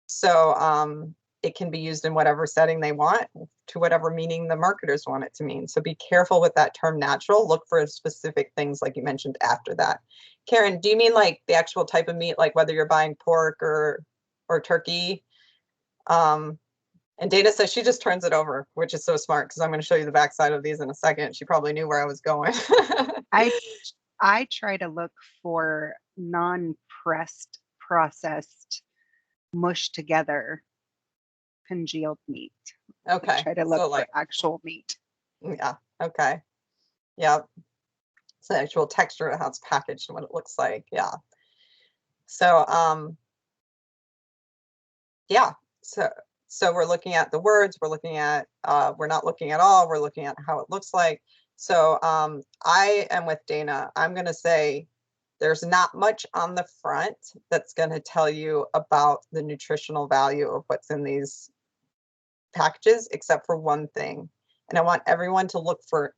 So it can be used in whatever setting they want to whatever meaning the marketers want it to mean. So be careful with that term natural. Look for specific things like you mentioned after that. Karen, do you mean like the actual type of meat, like whether you're buying pork or turkey? And Dana says she just turns it over, which is so smart because I'm going to show you the backside of these in a second. She probably knew where I was going. I try to look for non-pressed, processed, mushed together, congealed meat. Okay. I try to look So like, for actual meat. yeah. Okay. Yeah. It's the actual texture of how it's packaged and what it looks like. Yeah. So, yeah. So we're looking at the words, we're looking at, we're not looking at all, we're looking at how it looks like. So I am with Dana. I'm going to say there's not much on the front that's going to tell you about the nutritional value of what's in these packages, except for one thing. And I want everyone to look for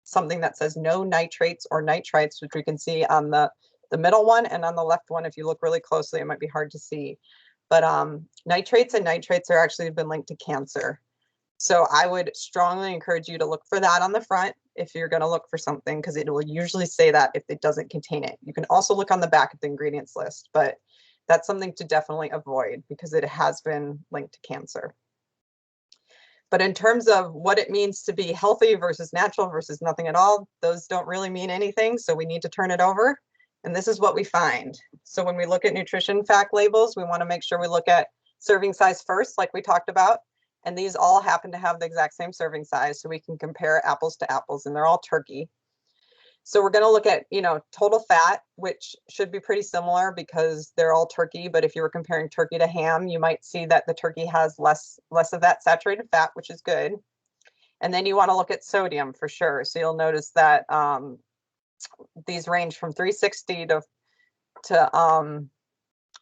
something that says no nitrates or nitrites, which we can see on the middle one, and on the left one, if you look really closely, it might be hard to see. But nitrates and nitrates are actually been linked to cancer. So I would strongly encourage you to look for that on the front if you're going to look for something, because it will usually say that if it doesn't contain it. You can also look on the back of the ingredients list, but that's something to definitely avoid because it has been linked to cancer. But in terms of what it means to be healthy versus natural versus nothing at all, those don't really mean anything. So we need to turn it over. And this is what we find. So when we look at nutrition fact labels, we want to make sure we look at serving size first, like we talked about. And these all happen to have the exact same serving size, so we can compare apples to apples, and they're all turkey. So we're going to look at, total fat, which should be pretty similar because they're all turkey. But if you were comparing turkey to ham, you might see that the turkey has less of that saturated fat, which is good. And then you want to look at sodium for sure. So you'll notice that these range from 360 to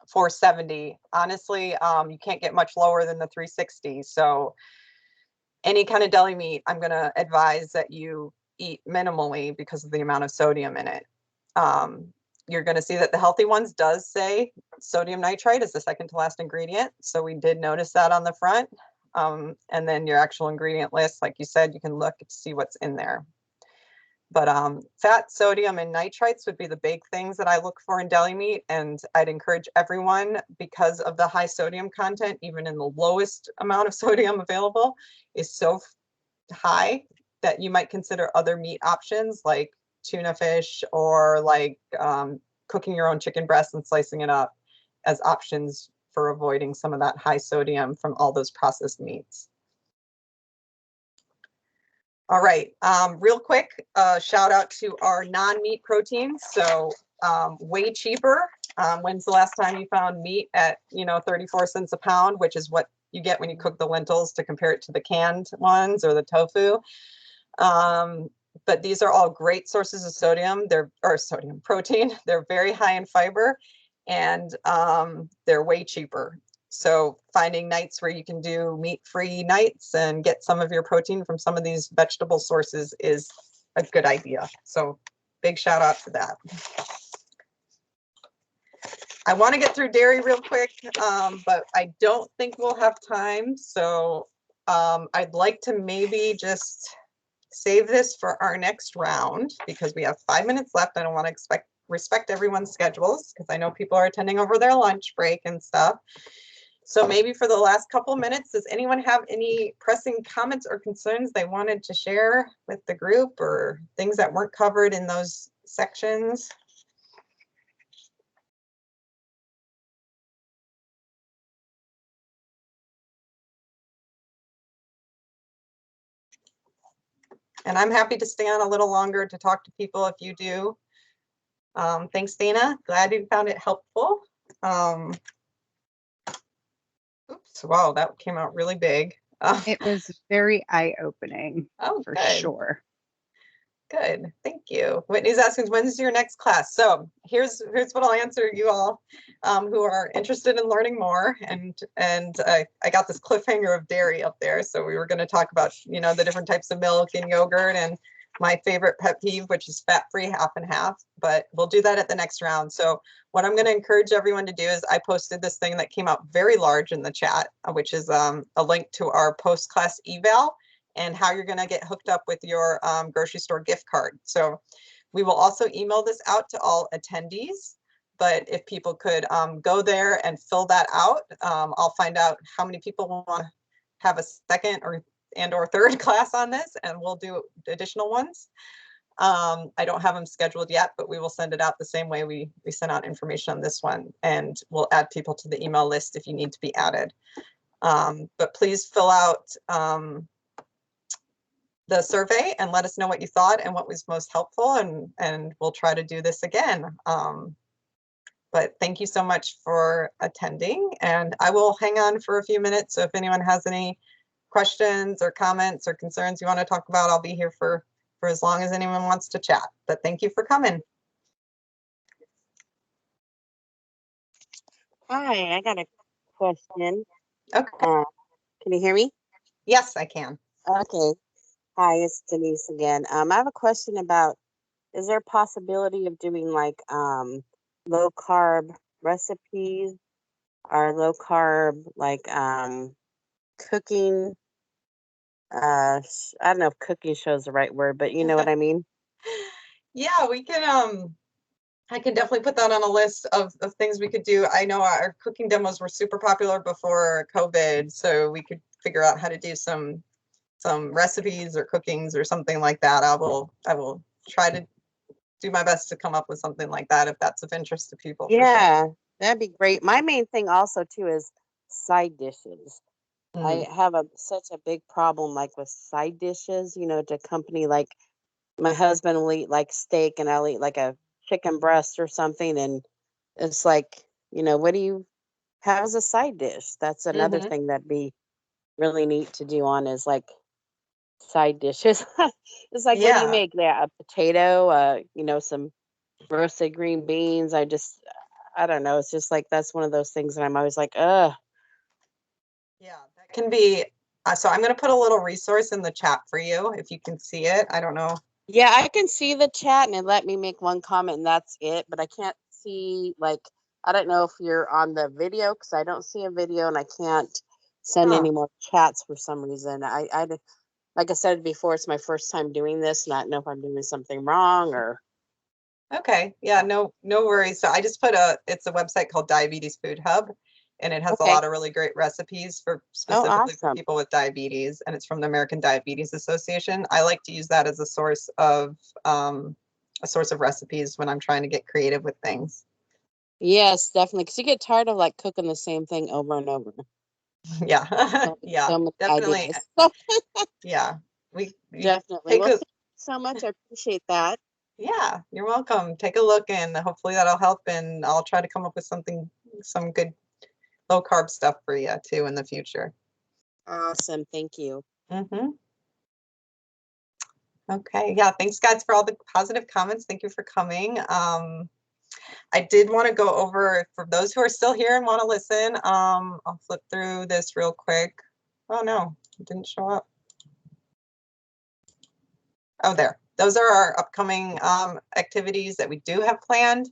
470. Honestly, you can't get much lower than the 360. So any kind of deli meat, I'm going to advise that you eat minimally because of the amount of sodium in it. You're going to see that the healthy ones does say sodium nitrite is the second to last ingredient. So we did notice that on the front. And then your actual ingredient list, like you said, you can look to see what's in there. But fat, sodium, and nitrites would be the big things that I look for in deli meat. And I'd encourage everyone, because of the high sodium content, even in the lowest amount of sodium available, is so high that you might consider other meat options like tuna fish or like cooking your own chicken breast and slicing it up as options for avoiding some of that high sodium from all those processed meats. All right, real quick, shout out to our non-meat proteins. So way cheaper. When's the last time you found meat at 34 cents a pound, which is what you get when you cook the lentils, to compare it to the canned ones or the tofu. But these are all great sources of sodium. Protein. They're very high in fiber, and they're way cheaper. So finding nights where you can do meat-free nights and get some of your protein from some of these vegetable sources is a good idea. So big shout out to that. I want to get through dairy real quick, but I don't think we'll have time. So I'd like to maybe just save this for our next round because we have 5 minutes left. I don't want to respect everyone's schedules because I know people are attending over their lunch break and stuff. So maybe for the last couple minutes, does anyone have any pressing comments or concerns they wanted to share with the group, or things that weren't covered in those sections? And I'm happy to stay on a little longer to talk to people if you do. Thanks, Dana. Glad you found it helpful. Oops, wow, that came out really big. It was very eye-opening, for sure. Good, thank you. Whitney's asking, when's your next class? So here's what I'll answer you all who are interested in learning more. And I got this cliffhanger of dairy up there. So we were going to talk about, the different types of milk and yogurt and my favorite pet peeve, which is fat-free half and half, but we'll do that at the next round. So what I'm going to encourage everyone to do is I posted this thing that came out very large in the chat, which is a link to our post-class eval and how you're going to get hooked up with your grocery store gift card. So we will also email this out to all attendees, but if people could go there and fill that out, I'll find out how many people want to have a second or third class on this, and we'll do additional ones. I don't have them scheduled yet, but we will send it out the same way we sent out information on this one, and we'll add people to the email list if you need to be added. But please fill out the survey and let us know what you thought and what was most helpful, and we'll try to do this again. But thank you so much for attending, and I will hang on for a few minutes. So if anyone has any questions or comments or concerns you want to talk about, I'll be here for as long as anyone wants to chat. But thank you for coming. Hi, I got a question. Okay. Can you hear me? Yes, I can. Okay. Hi, it's Denise again. I have a question about, is there a possibility of doing like low carb recipes or low carb like cooking? I don't know if cooking show is the right word, but you know what I mean? Yeah, we can I can definitely put that on a list of things we could do. I know our cooking demos were super popular before COVID, so we could figure out how to do some recipes or cookings or something like that. I will try to do my best to come up with something like that if that's of interest to people. Yeah, that'd be great. My main thing also too is side dishes. I have such a big problem like with side dishes, to accompany, like my husband will eat like steak and I'll eat like a chicken breast or something, and it's like, what do you have as a side dish? That's another thing that'd be really neat to do on, is like side dishes. It's like, what do you Yeah. make? Yeah, a potato, some roasted green beans. I don't know. It's just like, that's one of those things that I'm always like, ugh. Yeah, that can be. So I'm going to put a little resource in the chat for you if you can see it. I don't know. Yeah, I can see the chat and it let me make one comment and that's it. But I can't see, like, I don't know if you're on the video, because I don't see a video and I can't send any more chats for some reason. Like I said before, it's my first time doing this, and I don't know if I'm doing something wrong or. Okay. Yeah, no worries. So I just put it's a website called Diabetes Food Hub, and it has a lot of really great recipes for specifically for people with diabetes, and it's from the American Diabetes Association. I like to use that as a source of recipes when I'm trying to get creative with things. Yes, definitely, because you get tired of like cooking the same thing over and over. Yeah. Yeah, so definitely. Yeah, we definitely. Well, thank you so much. I appreciate that. Yeah, you're welcome. Take a look, and hopefully that'll help, and I'll try to come up with some good low carb stuff for you too in the future. Awesome. Thank you. Okay. Yeah. Thanks, guys, for all the positive comments. Thank you for coming. I did want to go over, for those who are still here and want to listen, I'll flip through this real quick. Oh, no, it didn't show up. Oh, there. Those are our upcoming activities that we do have planned.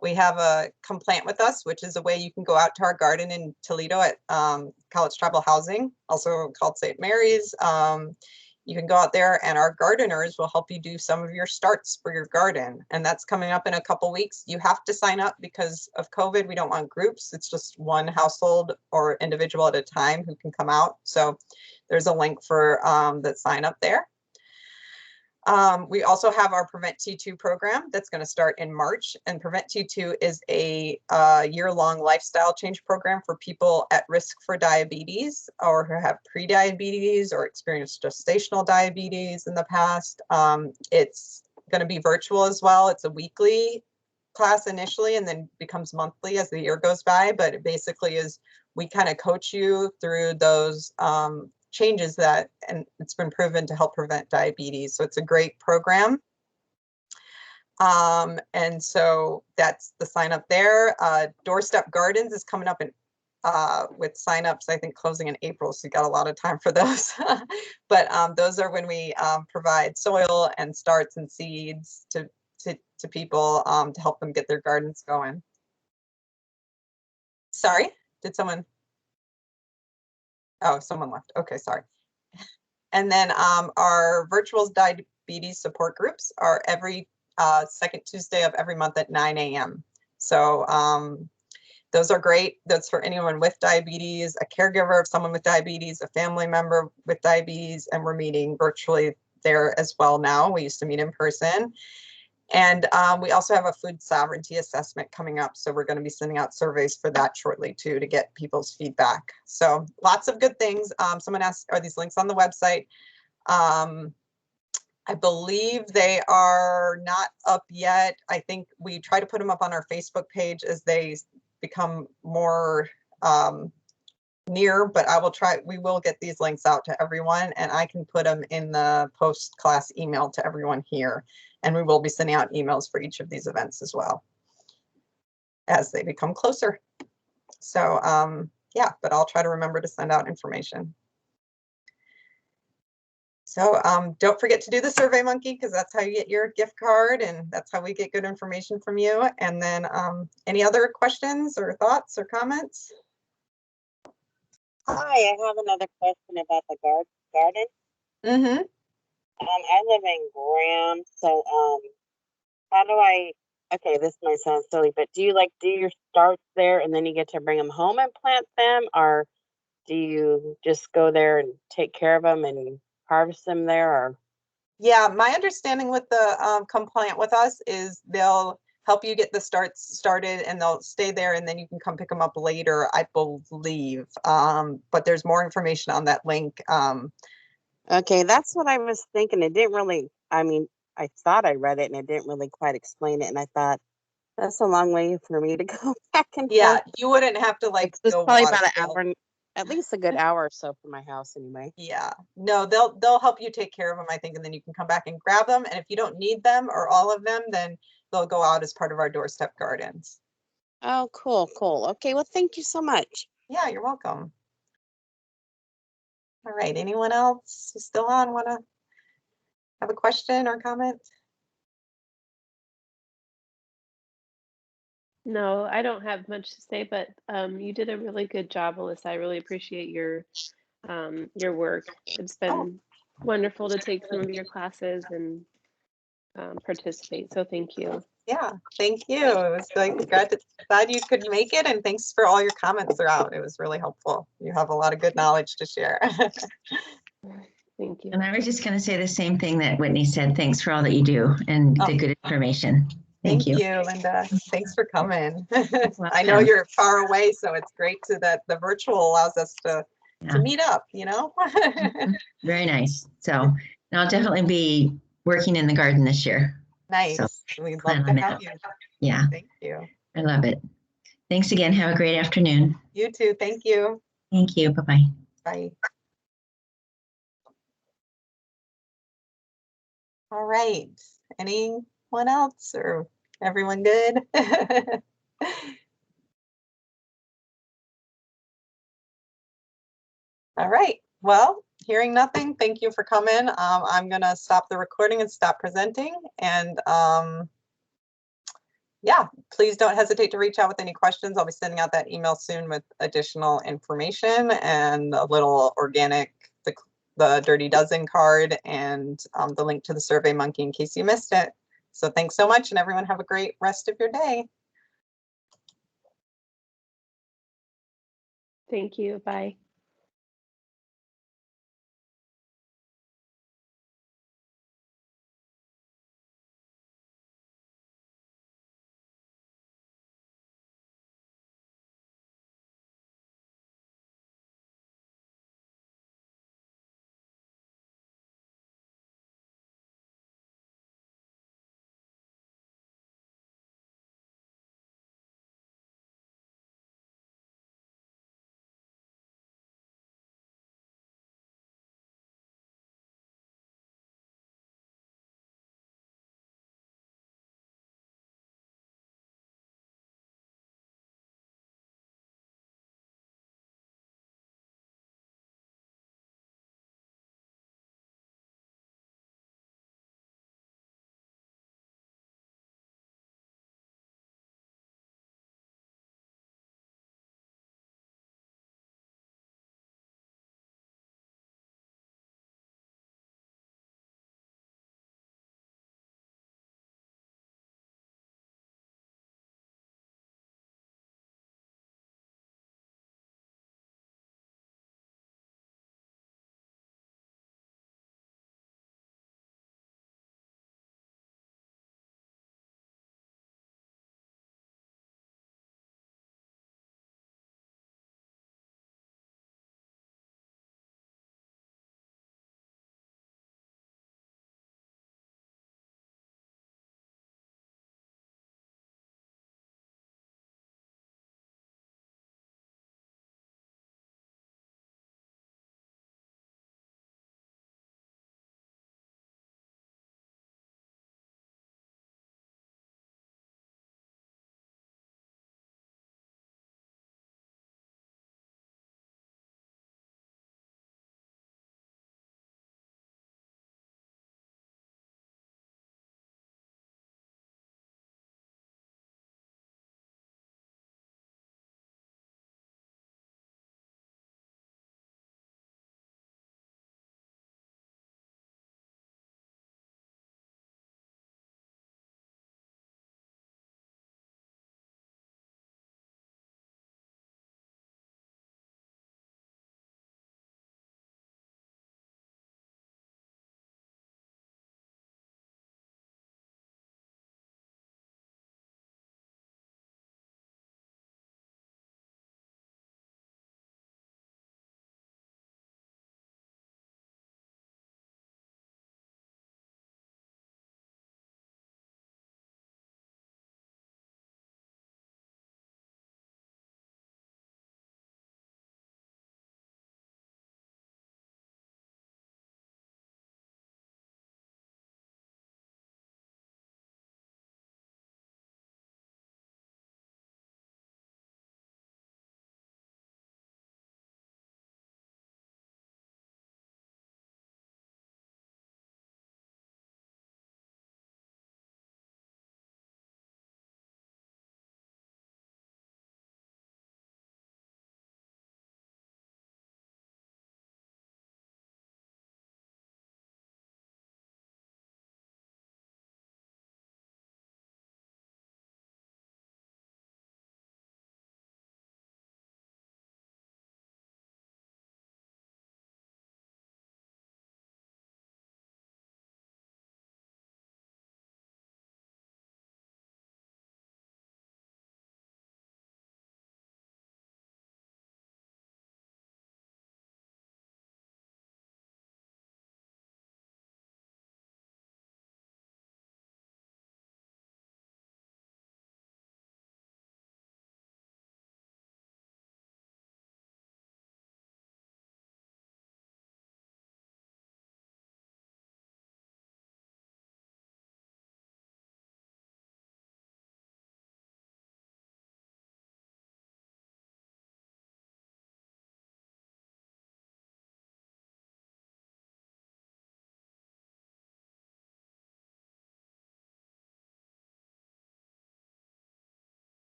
We have a Come Plant With Us, which is a way you can go out to our garden in Toledo at College Tribal Housing, also called St. Mary's. You can go out there and our gardeners will help you do some of your starts for your garden. And that's coming up in a couple weeks. You have to sign up because of COVID. We don't want groups. It's just one household or individual at a time who can come out. So there's a link for the sign up there. We also have our Prevent T2 program that's going to start in March, and Prevent T2 is a year-long lifestyle change program for people at risk for diabetes or who have pre-diabetes or experienced gestational diabetes in the past. It's going to be virtual as well. It's a weekly class initially and then becomes monthly as the year goes by, but it basically is, we kind of coach you through those changes that, and it's been proven to help prevent diabetes. So it's a great program. And so that's the sign up there. Doorstep Gardens is coming up in with signups, I think closing in April, so you got a lot of time for those. But those are when we provide soil and starts and seeds to people to help them get their gardens going. Sorry, did someone? Oh, someone left. Okay, sorry. And then our virtual diabetes support groups are every second Tuesday of every month at 9 a.m. So those are great. That's for anyone with diabetes, a caregiver of someone with diabetes, a family member with diabetes, and we're meeting virtually there as well now. We used to meet in person. And we also have a food sovereignty assessment coming up. So we're going to be sending out surveys for that shortly too, to get people's feedback. So lots of good things. Someone asked, are these links on the website? I believe they are not up yet. I think we try to put them up on our Facebook page as they become more near, but I will try, we will get these links out to everyone, and I can put them in the post-class email to everyone here. And we will be sending out emails for each of these events as well as they become closer. So yeah, but I'll try to remember to send out information. So don't forget to do the Survey Monkey, because that's how you get your gift card, and that's how we get good information from you. And then any other questions or thoughts or comments? Hi, I have another question about the garden. Mm-hmm. I live in Graham, so how do I? Okay, this might sound silly, but do you like do your starts there and then you get to bring them home and plant them, or do you just go there and take care of them and harvest them there? Or Yeah, my understanding with the compliant with us is they'll help you get the starts started and they'll stay there, and then you can come pick them up later, I believe. But there's more information on that link. okay, that's what I was thinking. It didn't really. I mean, I thought I read it and it didn't really quite explain it, and I thought that's a long way for me to go back and Yeah, forth. you wouldn't have to like It's go probably water about an fill. hour, at least a good hour or so from my house, anyway. Yeah, no, they'll help you take care of them, I think, and then you can come back and grab them. And if you don't need them or all of them, then they'll go out as part of our doorstep gardens. Oh, cool, cool. Okay, well, thank you so much. Yeah, you're welcome. All right, anyone else who's still on want to have a question or comment? No, I don't have much to say, but you did a really good job, Alyssa. I really appreciate your work. It's been wonderful to take some of your classes and participate. So thank you. Yeah, thank you. It was like glad you could make it, and thanks for all your comments throughout. It was really helpful. You have a lot of good knowledge to share. Thank you. And I was just going to say the same thing that Whitney said. Thanks for all that you do and the good information. Thank you. Thank you, Linda. Thanks for coming. Welcome. I know you're far away, so it's great that the virtual allows us to meet up, you know? Very nice. So and I'll definitely be working in the garden this year. Nice. So We'd plan love on to have that. you. Yeah, Thank you. I love it. Thanks again. Have a great afternoon. You too. Thank you. Thank you. Bye-bye. Bye. All right. Anyone else or everyone good? All right. Well, hearing nothing, thank you for coming. I'm going to stop the recording and stop presenting. And yeah, please don't hesitate to reach out with any questions. I'll be sending out that email soon with additional information and a little organic, the Dirty Dozen card, and the link to the Survey Monkey in case you missed it. So thanks so much, and everyone have a great rest of your day. Thank you. Bye.